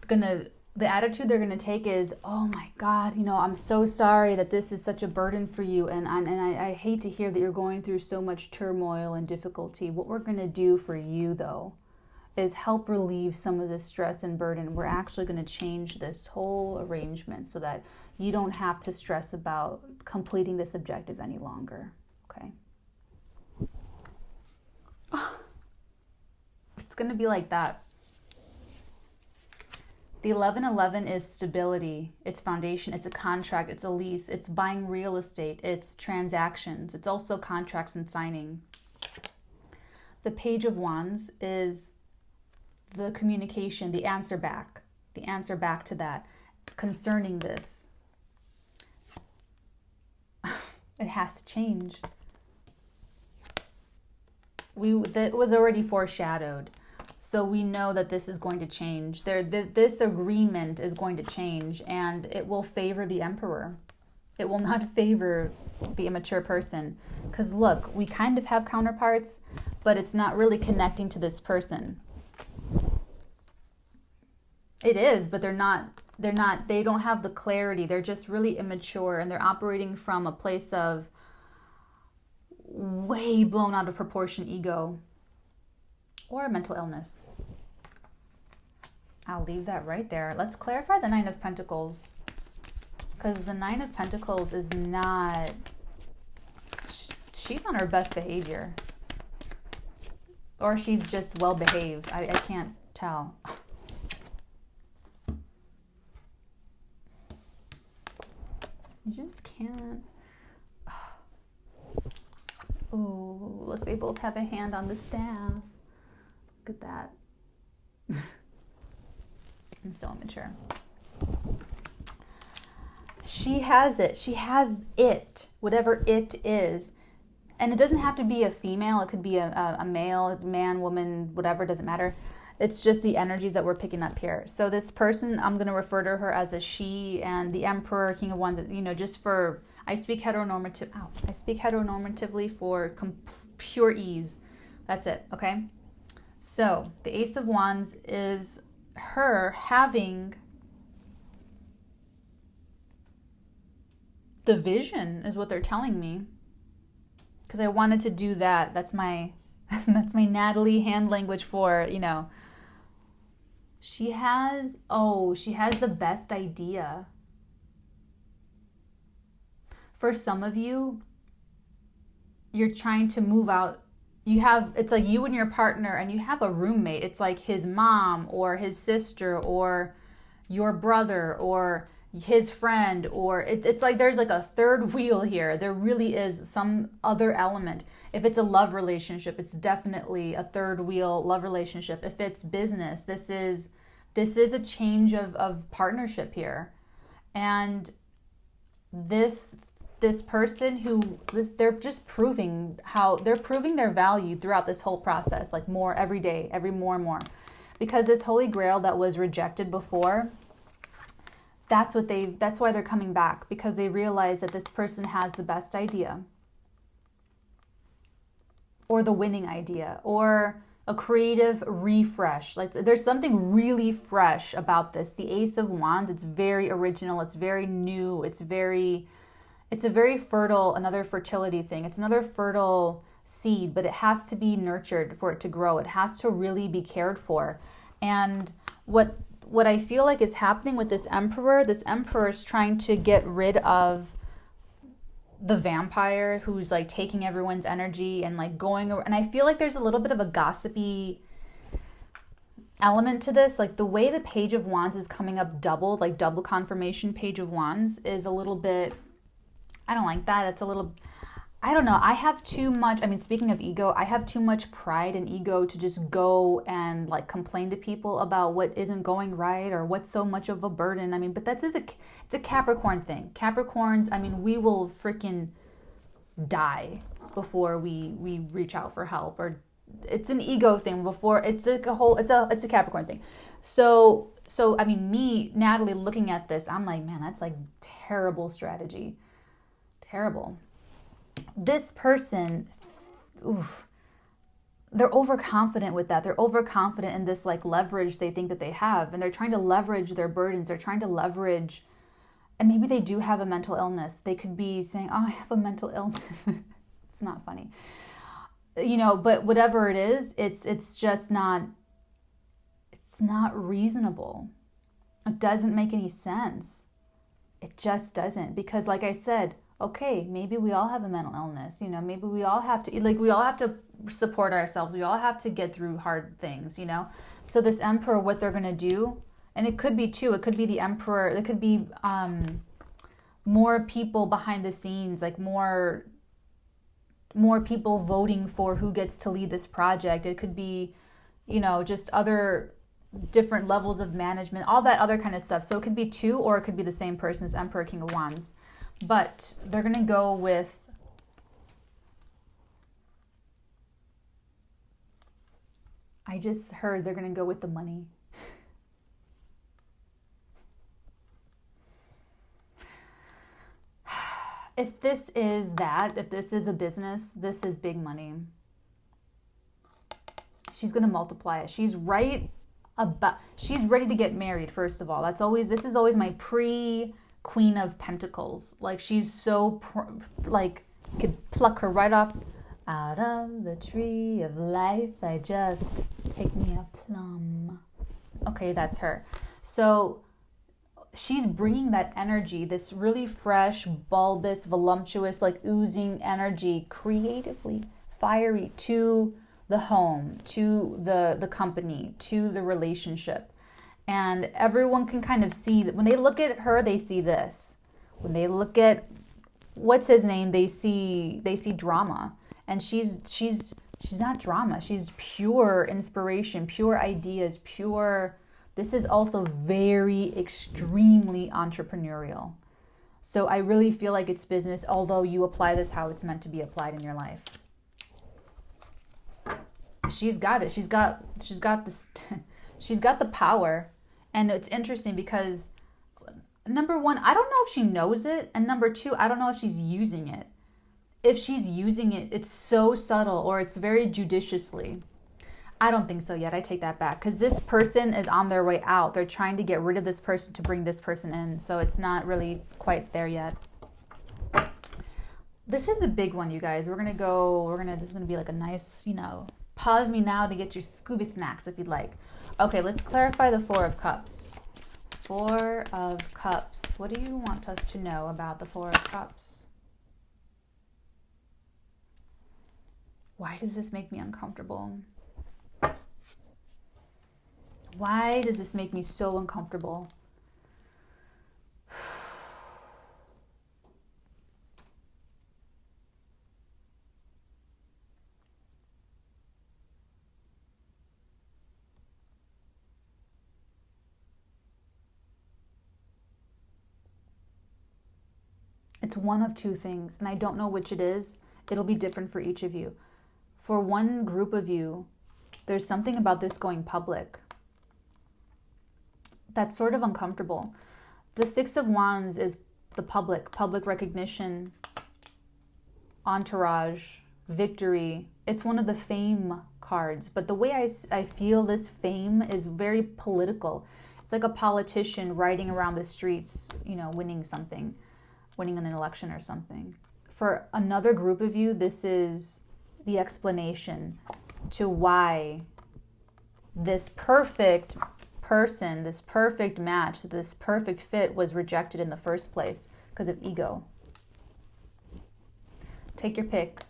gonna, the attitude they're gonna take is, oh my God, you know, I'm so sorry that this is such a burden for you, and I hate to hear that you're going through so much turmoil and difficulty. What we're gonna do for you though is help relieve some of this stress and burden. We're actually gonna change this whole arrangement so that you don't have to stress about completing this objective any longer, okay? It's going to be like that. The 11-11 is stability, it's foundation, it's a contract, it's a lease, it's buying real estate, it's transactions, it's also contracts and signing. The Page of Wands is the communication, the answer back to that concerning this. It has to change. That was already foreshadowed. So we know that this is going to change. This agreement is going to change, and it will favor the Emperor. It will not favor the immature person. Because look, we kind of have counterparts, but it's not really connecting to this person. It is, but they don't have the clarity. They're just really immature, and they're operating from a place of way blown out of proportion ego or mental illness. I'll leave that right there. Let's clarify the Nine of Pentacles, because the Nine of Pentacles is not, she's on her best behavior. Or she's just well behaved. I can't tell. You just can't. Oh, look, they both have a hand on the staff. Look at that. I'm so immature. She has it. She has it, whatever it is. And it doesn't have to be a female. It could be a male, man, woman, whatever, doesn't matter. It's just the energies that we're picking up here. So this person, I'm going to refer to her as a she, and the Emperor, King of Wands, you know, just for, I speak heteronormatively for pure ease. That's it, okay? So the Ace of Wands is her having the vision, is what they're telling me. Because I wanted to do that. That's my that's my Natalie hand language for, you know. She has the best idea. For some of you, you're trying to move out. It's like you and your partner, and you have a roommate. It's like his mom or his sister or your brother or his friend, or it's like there's like a third wheel here. There really is some other element. If it's a love relationship, it's definitely a third wheel love relationship. If it's business, this is a change of partnership here. And this person they're just proving their value throughout this whole process, like more every day, more and more. Because this Holy Grail that was rejected before, that's why they're coming back, because they realize that this person has the best idea, or the winning idea, or a creative refresh. Like there's something really fresh about this. The Ace of Wands, it's very original, it's very new, it's a very fertile, another fertility thing. It's another fertile seed, but it has to be nurtured for it to grow. It has to really be cared for. And what I feel like is happening with this emperor is trying to get rid of the vampire who's like taking everyone's energy and like going over. And I feel like there's a little bit of a gossipy element to this. Like the way the Page of Wands is coming up double confirmation Page of Wands is a little bit, I don't like that. That's a little, I don't know. I have too much, speaking of ego, I have too much pride and ego to just go and like complain to people about what isn't going right or what's so much of a burden. But it's a Capricorn thing. Capricorns, we will freaking die before we reach out for help, or it's an ego thing before it's like it's a Capricorn thing. So me, Natalie, looking at this, I'm like, man, that's like terrible strategy. Terrible. This person, they're overconfident with that. They're overconfident in this like leverage they think that they have, and they're trying to leverage their burdens. They're trying to leverage, and maybe they do have a mental illness. They could be saying, "Oh, I have a mental illness." It's not funny, but whatever it is, it's just not. It's not reasonable. It doesn't make any sense. It just doesn't, because like I said. Okay, maybe we all have a mental illness, maybe we all have to support ourselves. We all have to get through hard things, So this emperor, what they're going to do, and it could be the emperor, it could be more people behind the scenes, like more people voting for who gets to lead this project. It could be, just other different levels of management, all that other kind of stuff. So it could be two, or it could be the same person, this Emperor, King of Wands. But they're going to go with, I just heard they're going to go with the money. If this is a business, this is big money. She's going to multiply it. She's ready to get married, first of all. This is always my Queen of Pentacles. Like she's so you could pluck her right off out of the tree of life. I just pick me a plum. Okay, that's her. So she's bringing that energy, this really fresh, bulbous, voluptuous, like oozing energy, creatively fiery, to the home, to the company, to the relationship. And everyone can kind of see that when they look at her, they see this. When they look at what's his name, they see drama. And she's not drama. She's pure inspiration, pure ideas, pure. This is also very extremely entrepreneurial. So I really feel like it's business, although you apply this how it's meant to be applied in your life. She's got it. She's got this. She's got the power. And it's interesting because number one, I don't know if she knows it. And number two, I don't know if she's using it. If she's using it, it's so subtle or it's very judiciously. I don't think so yet. I take that back because this person is on their way out. They're trying to get rid of this person to bring this person in. So it's not really quite there yet. This is a big one, you guys. This is going to be like a nice, pause me now to get your Scooby snacks if you'd like. Okay, let's clarify the Four of Cups. Four of Cups. What do you want us to know about the Four of Cups? Why does this make me uncomfortable? Why does this make me so uncomfortable? It's one of two things, and I don't know which it is. It'll be different for each of you. For one group of you, there's something about this going public that's sort of uncomfortable. The Six of Wands is the public recognition, entourage, victory. It's one of the fame cards, but the way I feel this fame is very political. It's like a politician riding around the streets, winning something, winning an election or something. For another group of you, this is the explanation to why this perfect person, this perfect match, this perfect fit was rejected in the first place because of ego. Take your pick.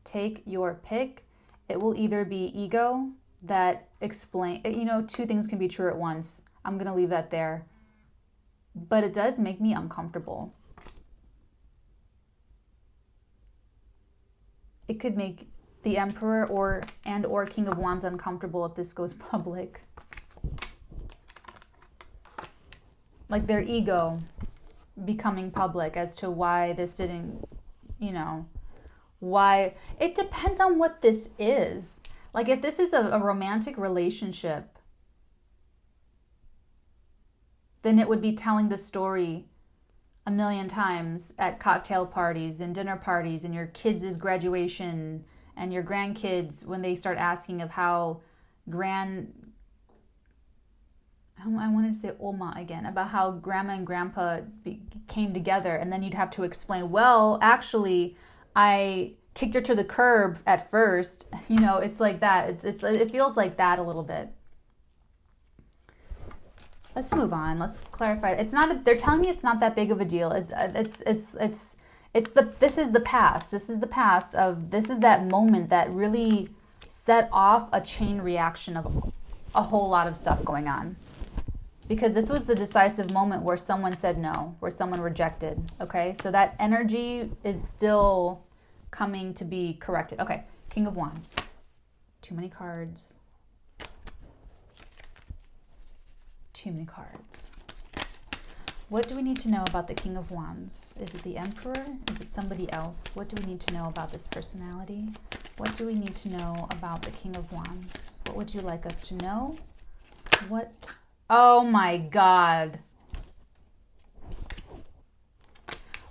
Take your pick. It will either be ego that explain, two things can be true at once. I'm going to leave that there. But it does make me uncomfortable. It could make the Emperor or King of Wands uncomfortable if this goes public. Like their ego becoming public as to why this didn't, why. It depends on what this is. Like if this is a romantic relationship, then it would be telling the story a million times at cocktail parties and dinner parties and your kids' graduation and your grandkids when they start asking of how I wanted to say Oma again, about how grandma and grandpa came together, and then you'd have to explain, well, actually, I kicked her to the curb at first. It's like that. It feels like that a little bit. Let's move on. Let's clarify. They're telling me it's not that big of a deal. This is the past. This is the past of, this is that moment that really set off a chain reaction of a whole lot of stuff going on. Because this was the decisive moment where someone said no, where someone rejected. Okay, so that energy is still coming to be corrected. Okay, King of Wands. Too many cards. Too many cards. What do we need to know about the King of Wands? Is it the Emperor? Is it somebody else? What do we need to know about this personality? What do we need to know about the King of Wands? What would you like us to know? What? Oh my God.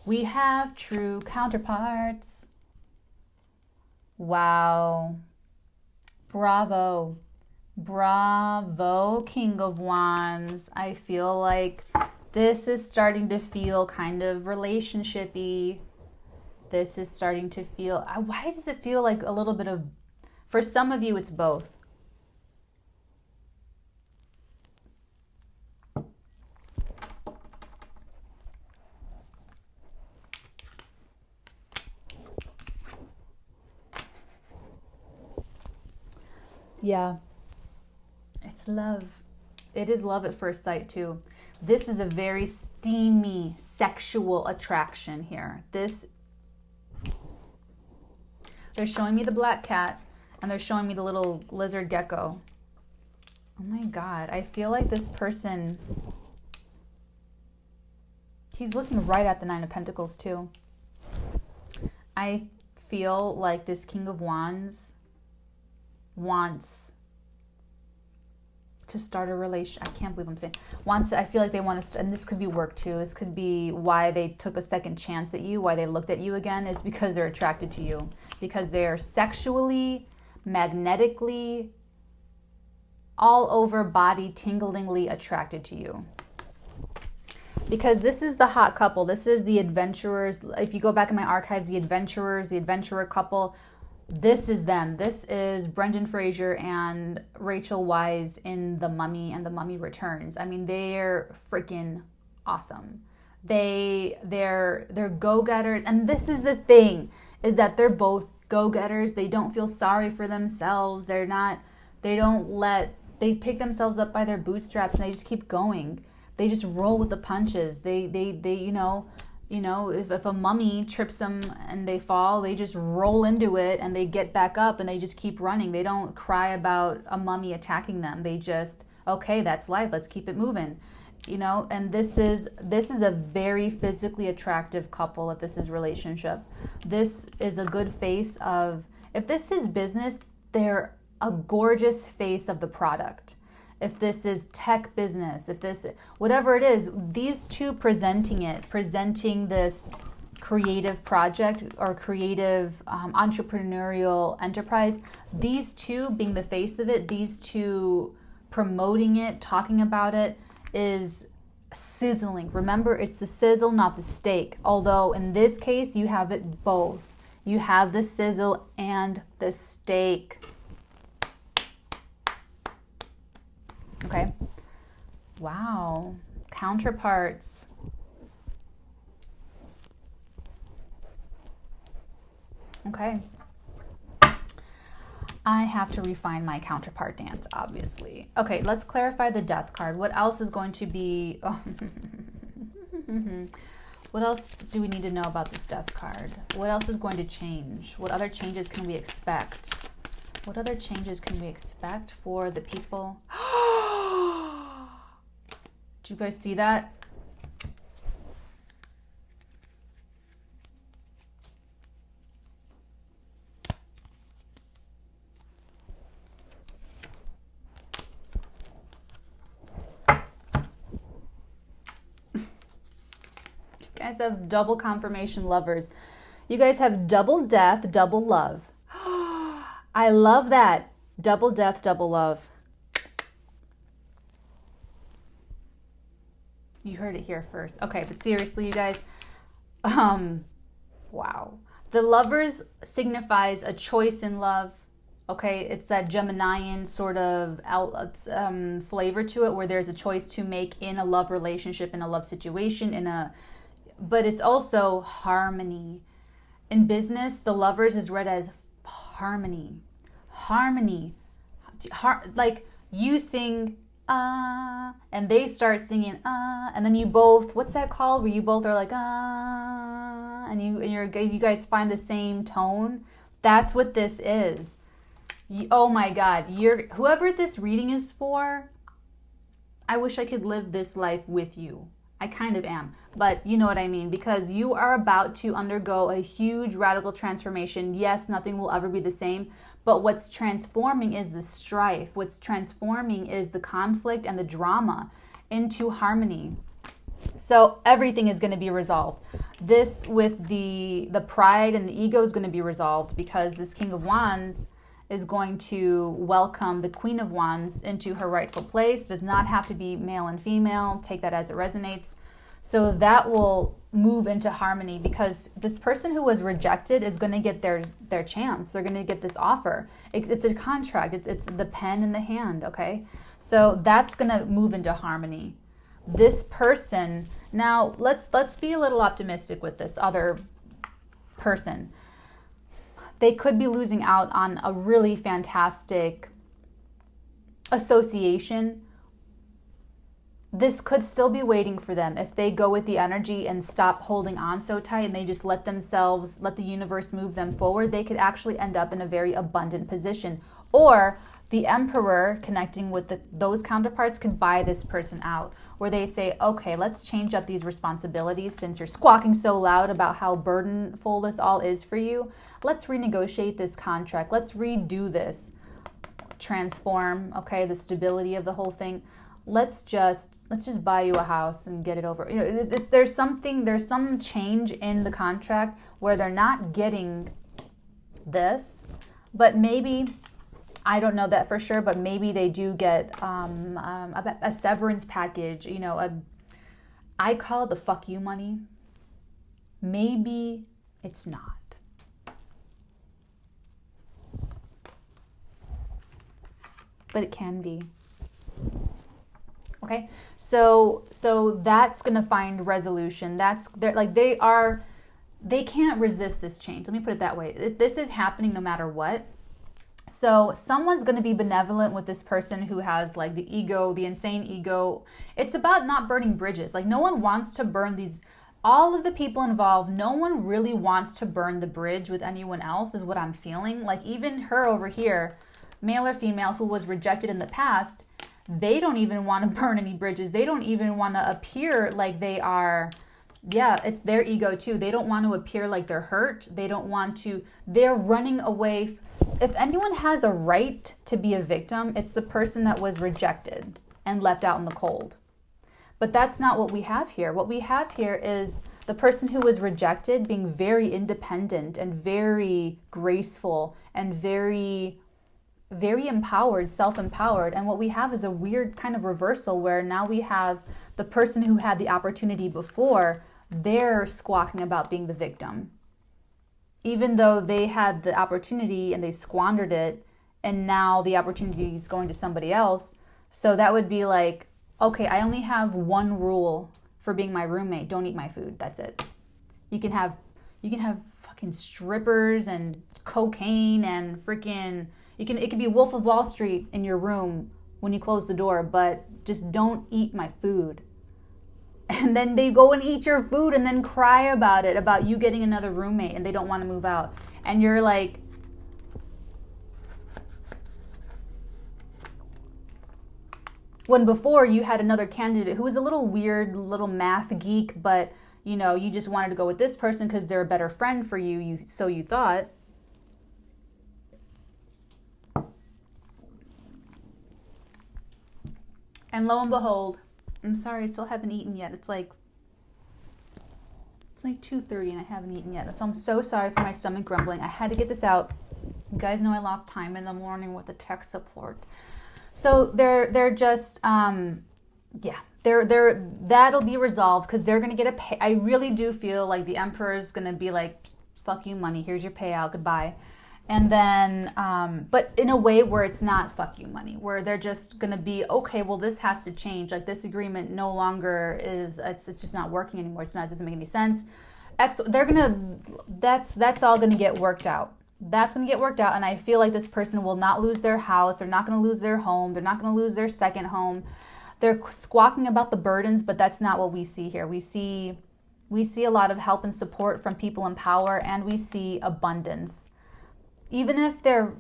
We have true counterparts. Wow. Bravo. Bravo, King of Wands. I feel like this is starting to feel kind of relationship-y. This is starting to feel, why does it feel like a little bit of, for some of you, it's both. Yeah. It's love. It is love at first sight too. This is a very steamy sexual attraction here. They're showing me the black cat and they're showing me the little lizard gecko. Oh my God. I feel like this person, he's looking right at the Nine of Pentacles too. I feel like this King of Wands wants to start a relation. I can't believe I'm saying wants to, I feel like they want to, and this could be work too. This could be why they took a second chance at you, why they looked at you again, is because they're attracted to you. Because they're sexually, magnetically, all over body, tinglingly attracted to you. Because this is the hot couple. This is the adventurers. If you go back in my archives, the adventurers, the adventurer couple, this is them. This is Brendan Fraser and Rachel Weisz in The Mummy and The Mummy Returns. I mean, they're freaking awesome. They're go-getters. And this is the thing, is that they're both go-getters. They don't feel sorry for themselves. They pick themselves up by their bootstraps and they just keep going. They just roll with the punches. They if a mummy trips them and they fall, they just roll into it and they get back up and they just keep running. They don't cry about a mummy attacking them. They just, okay, that's life. Let's keep it moving. And this is a very physically attractive couple. If this is relationship, this is a good face of, if this is business, they're a gorgeous face of the product. If this is tech business, if this, whatever it is, these two presenting this creative project or creative entrepreneurial enterprise, these two being the face of it, these two promoting it, talking about it, is sizzling. Remember, it's the sizzle, not the steak. Although in this case, you have it both. You have the sizzle and the steak. Okay. Wow. Counterparts. Okay. I have to refine my counterpart dance, obviously. Okay, let's clarify the death card. What else is going to be... Oh. What else do we need to know about this death card? What else is going to change? What other changes can we expect? What other changes can we expect for the people? Did you guys see that? You guys have double confirmation lovers. You guys have double death, double love. I love that. Double death, double love. You heard it here first. Okay, but seriously, you guys, wow. The lovers signifies a choice in love. Okay, it's that Geminian sort of flavor to it, where there's a choice to make in a love relationship, in a love situation, but it's also harmony. In business, the lovers is read as harmony. Harmony. Like you sing and they start singing and then you both, what's that called, where you both are like and you guys find the same tone. That's what this is. Oh my God, whoever this reading is for, I wish I could live this life with you. I kind of am, but you know what I mean, because you are about to undergo a huge radical transformation. Yes, nothing will ever be the same, but what's transforming is the strife. What's transforming is the conflict and the drama into harmony. So everything is going to be resolved. This with the pride and the ego is going to be resolved, because this King of Wands is going to welcome the Queen of Wands into her rightful place. Does not have to be male and female. Take that as it resonates. So that will move into harmony, because this person who was rejected is going to get their chance. They're going to get this offer. It's a contract. It's the pen in the hand, okay? So that's going to move into harmony. This person, now let's be a little optimistic with this other person. They could be losing out on a really fantastic association, this could still be waiting for them if they go with the energy and stop holding on so tight and they just let the universe move them forward. They could actually end up in a very abundant position. Or the Emperor connecting with those counterparts could buy this person out, where they say, okay, let's change up these responsibilities since you're squawking so loud about how burdenful this all is for you. Let's renegotiate this contract. Let's redo this. Transform, okay, the stability of the whole thing. Let's just buy you a house and get it over. You know, there's some change in the contract where they're not getting this, but maybe, I don't know that for sure, but maybe they do get a severance package, you know, I call it the fuck you money. Maybe it's not. But it can be. Okay, so that's gonna find resolution. They can't resist this change. Let me put it that way. This is happening no matter what. So someone's gonna be benevolent with this person who has like the ego, the insane ego. It's about not burning bridges. Like no one wants to burn these. All of the people involved, no one really wants to burn the bridge with anyone else, is what I'm feeling. Like even her over here, male or female, who was rejected in the past. They don't even want to burn any bridges. They don't even want to appear like they are, yeah, it's their ego too. They don't want to appear like they're hurt. They're running away. If anyone has a right to be a victim, it's the person that was rejected and left out in the cold. But that's not what we have here. What we have here is the person who was rejected being very independent and very graceful and very empowered, self-empowered. And what we have is a weird kind of reversal where now we have the person who had the opportunity before, they're squawking about being the victim. Even though they had the opportunity and they squandered it, and now the opportunity is going to somebody else. So that would be like, okay, I only have one rule for being my roommate. Don't eat my food. That's it. You can have fucking strippers and cocaine and freaking... It can be Wolf of Wall Street in your room when you close the door, but just don't eat my food. And then they go and eat your food and then cry about it, about you getting another roommate and they don't want to move out. And you're like, when before you had another candidate who was a little weird, little math geek, but you know, you just wanted to go with this person because they're a better friend for you, so you thought. And lo and behold, I'm sorry, I still haven't eaten yet. It's like 2:30 and I haven't eaten yet. So I'm so sorry for my stomach grumbling. I had to get this out. You guys know I lost time in the morning with the tech support. So they're just that'll be resolved because they're gonna get a pay. I really do feel like the Emperor's gonna be like, fuck you money, here's your payout, goodbye. And then, but in a way where it's not fuck you money, where they're just going to be, okay, well, this has to change. Like this agreement no longer is, it's just not working anymore. It doesn't make any sense. That's all going to get worked out. That's going to get worked out. And I feel like this person will not lose their house. They're not going to lose their home. They're not going to lose their second home. They're squawking about the burdens, but that's not what we see here. We see a lot of help and support from people in power, and we see abundance. Even if they're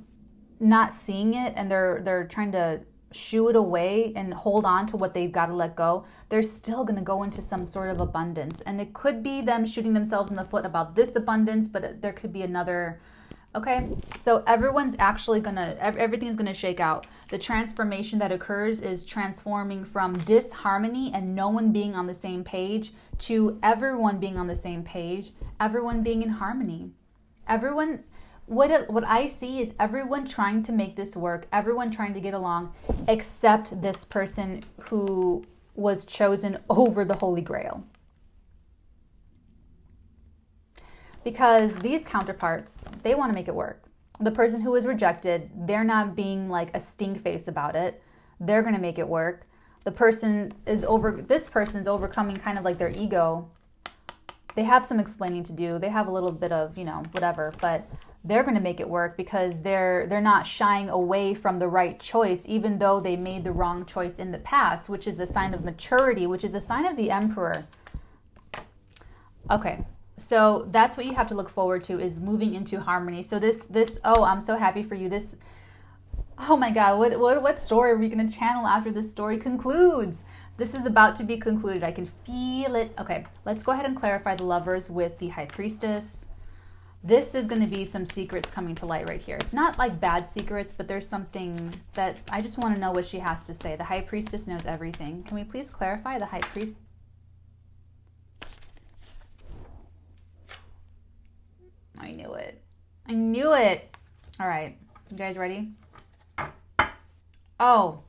not seeing it and they're trying to shoo it away and hold on to what they've got to let go, they're still going to go into some sort of abundance. And it could be them shooting themselves in the foot about this abundance, but there could be another. Okay, so everything's going to shake out. The transformation that occurs is transforming from disharmony and no one being on the same page to everyone being on the same page, everyone being in harmony. What I see is everyone trying to make this work, everyone trying to get along, except this person who was chosen over the Holy Grail. Because these counterparts, they want to make it work. The person who was rejected, they're not being like a stink face about it. They're going to make it work. This person's overcoming kind of like their ego. They have some explaining to do. They have a little bit of, whatever, but they're going to make it work because they're not shying away from the right choice, even though they made the wrong choice in the past, which is a sign of maturity, which is a sign of the Emperor. Okay, so that's what you have to look forward to, is moving into harmony. So this oh, I'm so happy for you. This, oh my God, what story are we going to channel after this story concludes? This is about to be concluded. I can feel it. Okay, let's go ahead and clarify the Lovers with the High Priestess. This is going to be some secrets coming to light right here. Not like bad secrets, but there's something that I just want to know what she has to say. The High Priestess knows everything. Can we please clarify the High Priest? I knew it. I knew it. All right. You guys ready? Oh,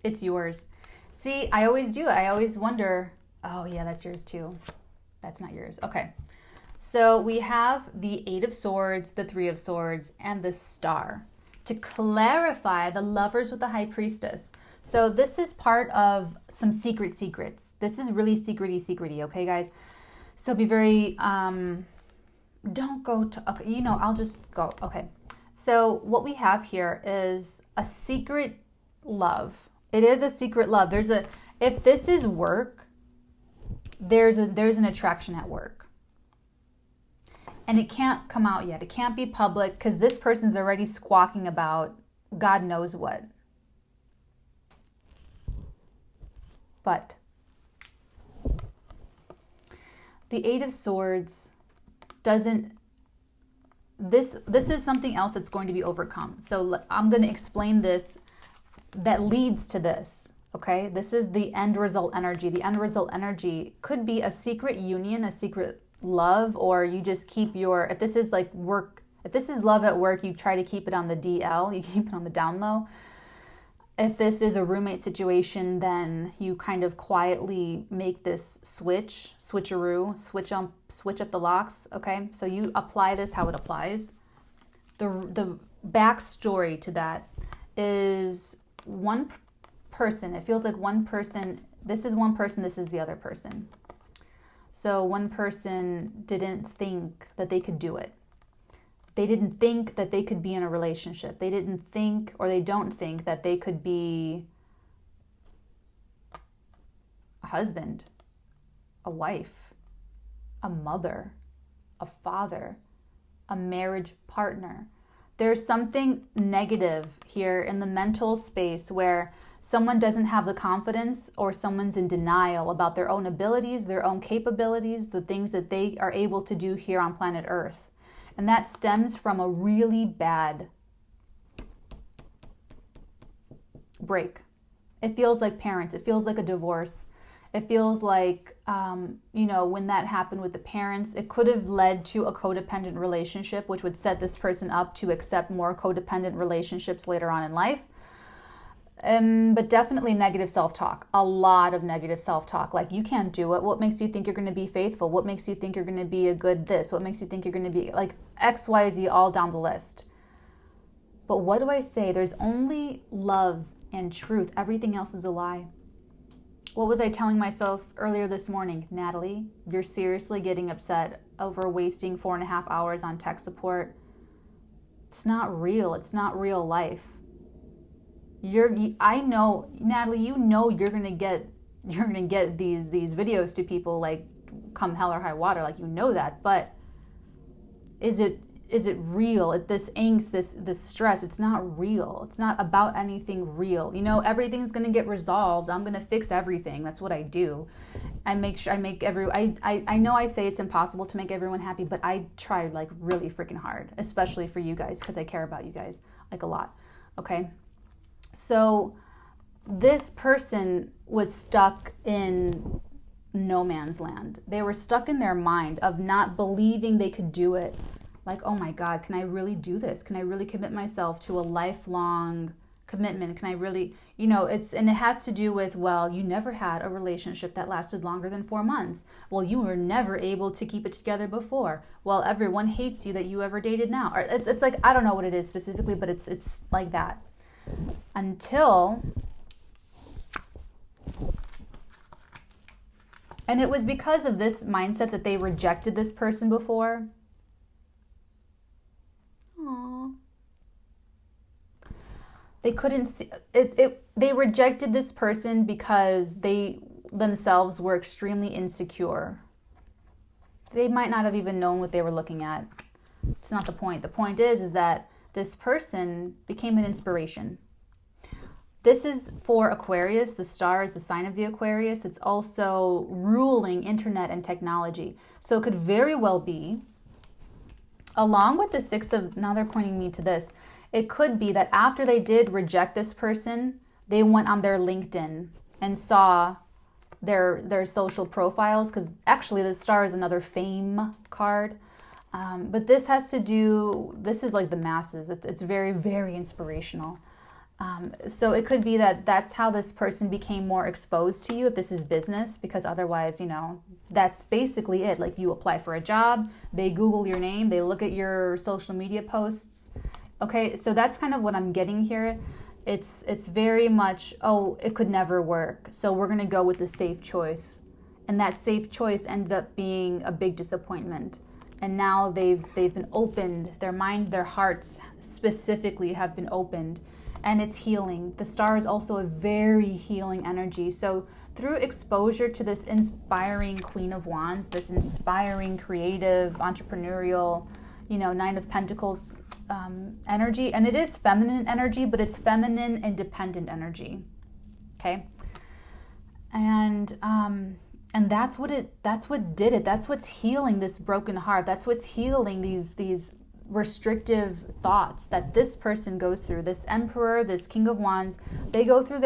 it's yours. See, I always do. I always wonder. Oh, yeah, that's yours too. That's not yours. Okay. So we have the Eight of Swords, the Three of Swords, and the Star. To clarify, the Lovers with the High Priestess. So this is part of some secrets. This is really secrety, okay, guys? So be very, don't go to, okay, you know, I'll just go, okay. So what we have here is a secret love. It is a secret love. If this is work, there's an attraction at work. And it can't come out yet. It can't be public because this person's already squawking about God knows what. But the Eight of Swords doesn't, this is something else that's going to be overcome. So I'm going to explain this that leads to this. Okay, this is the end result energy. The end result energy could be a secret union, a secret love, or you just keep your, if this is like work, if this is love at work, you try to keep it on the DL, you keep it on the down low. If this is a roommate situation, then you kind of quietly make this switcheroo, switch up the locks, okay? So you apply this how it applies. The backstory to that is one person, it feels like one person, this is one person, this is the other person. So one person didn't think that they could do it. They didn't think that they could be in a relationship. They didn't think, or they don't think that they could be a husband, a wife, a mother, a father, a marriage partner. There's something negative here in the mental space where someone doesn't have the confidence, or someone's in denial about their own abilities, their own capabilities, the things that they are able to do here on planet Earth. And that stems from a really bad break. It feels like parents. It feels like a divorce. It feels like, you know, when that happened with the parents, it could have led to a codependent relationship, which would set this person up to accept more codependent relationships later on in life. But definitely negative self-talk, a lot of negative self-talk. Like, you can't do it. What makes you think you're going to be faithful? What makes you think you're going to be a good this? What makes you think you're going to be like X, Y, Z, all down the list? But what do I say? There's only love and truth. Everything else is a lie. What was I telling myself earlier this morning? Natalie, you're seriously getting upset over wasting 4.5 hours on tech support. It's not real. It's not real life. I know, Natalie, you know you're gonna get these videos to people like come hell or high water, like, you know that. But is it real? This angst, this stress, it's not real. It's not about anything real. You know, everything's gonna get resolved. I'm gonna fix everything. That's what I do. I make sure I know I say it's impossible to make everyone happy, but I try like really freaking hard, especially for you guys, because I care about you guys like a lot. Okay. So this person was stuck in no man's land. They were stuck in their mind of not believing they could do it. Like, oh my God, can I really do this? Can I really commit myself to a lifelong commitment? Can I really, you know, and it has to do with, well, you never had a relationship that lasted longer than 4 months. Well, you were never able to keep it together before. Well, everyone hates you that you ever dated now. Or it's like, I don't know what it is specifically, but it's like that. Until, and it was because of this mindset that they rejected this person before. They couldn't see it. They rejected this person because they themselves were extremely insecure. They might not have even known what they were looking at. It's not the point. The point is that this person became an inspiration. This is for Aquarius. The star is the sign of the Aquarius. It's also ruling internet and technology. So it could very well be, along with the Six of, now they're pointing me to this, it could be that after they did reject this person, they went on their LinkedIn and saw their social profiles, because actually the star is another fame card. But this has to do, this is like the masses. It's very, very inspirational. So it could be that that's how this person became more exposed to you, if this is business, because otherwise, you know, that's basically it. Like, you apply for a job, they Google your name, they look at your social media posts. Okay, so that's kind of what I'm getting here. It's very much, oh, it could never work, so we're going to go with the safe choice. And that safe choice ended up being a big disappointment. And now they've been opened, their mind, their hearts specifically have been opened. And it's healing. The star is also a very healing energy. So through exposure to this inspiring Queen of Wands, this inspiring, creative, entrepreneurial, you know, Nine of Pentacles energy, and it is feminine energy, but it's feminine independent energy. Okay, and that's what did it. That's what's healing this broken heart. That's what's healing these restrictive thoughts that this person goes through. This Emperor, this King of Wands, they go through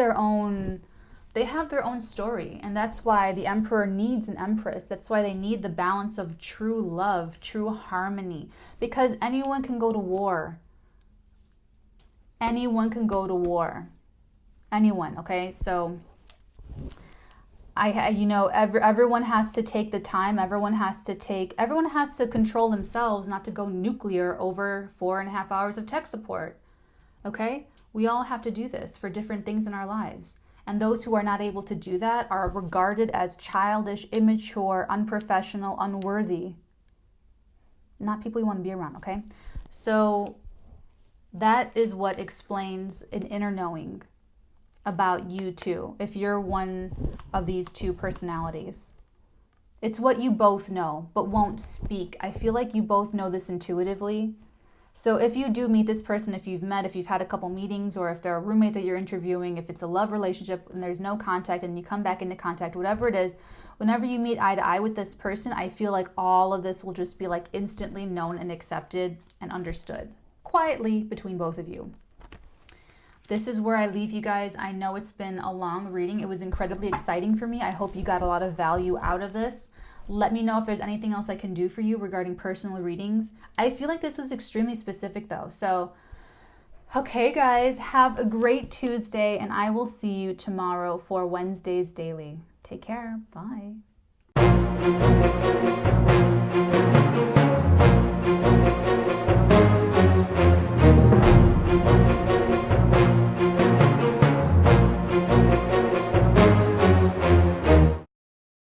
they have their own story. And that's why the Emperor needs an Empress. That's why they need the balance of true love, true harmony. Because anyone can go to war. Anyone can go to war. Anyone, okay? So everyone has to take the time. Everyone has to control themselves not to go nuclear over 4.5 hours of tech support. Okay? We all have to do this for different things in our lives. And those who are not able to do that are regarded as childish, immature, unprofessional, unworthy. Not people you want to be around, okay? So that is what explains an inner knowing about you too, if you're one of these two personalities. It's what you both know, but won't speak. I feel like you both know this intuitively. So if you do meet this person, if you've had a couple meetings, or if they're a roommate that you're interviewing, if it's a love relationship and there's no contact and you come back into contact, whatever it is, whenever you meet eye to eye with this person, I feel like all of this will just be like instantly known and accepted and understood quietly between both of you. This is where I leave you guys. I know it's been a long reading. It was incredibly exciting for me. I hope you got a lot of value out of this. Let me know if there's anything else I can do for you regarding personal readings. I feel like this was extremely specific though. So, okay guys, have a great Tuesday, and I will see you tomorrow for Wednesday's daily. Take care. Bye.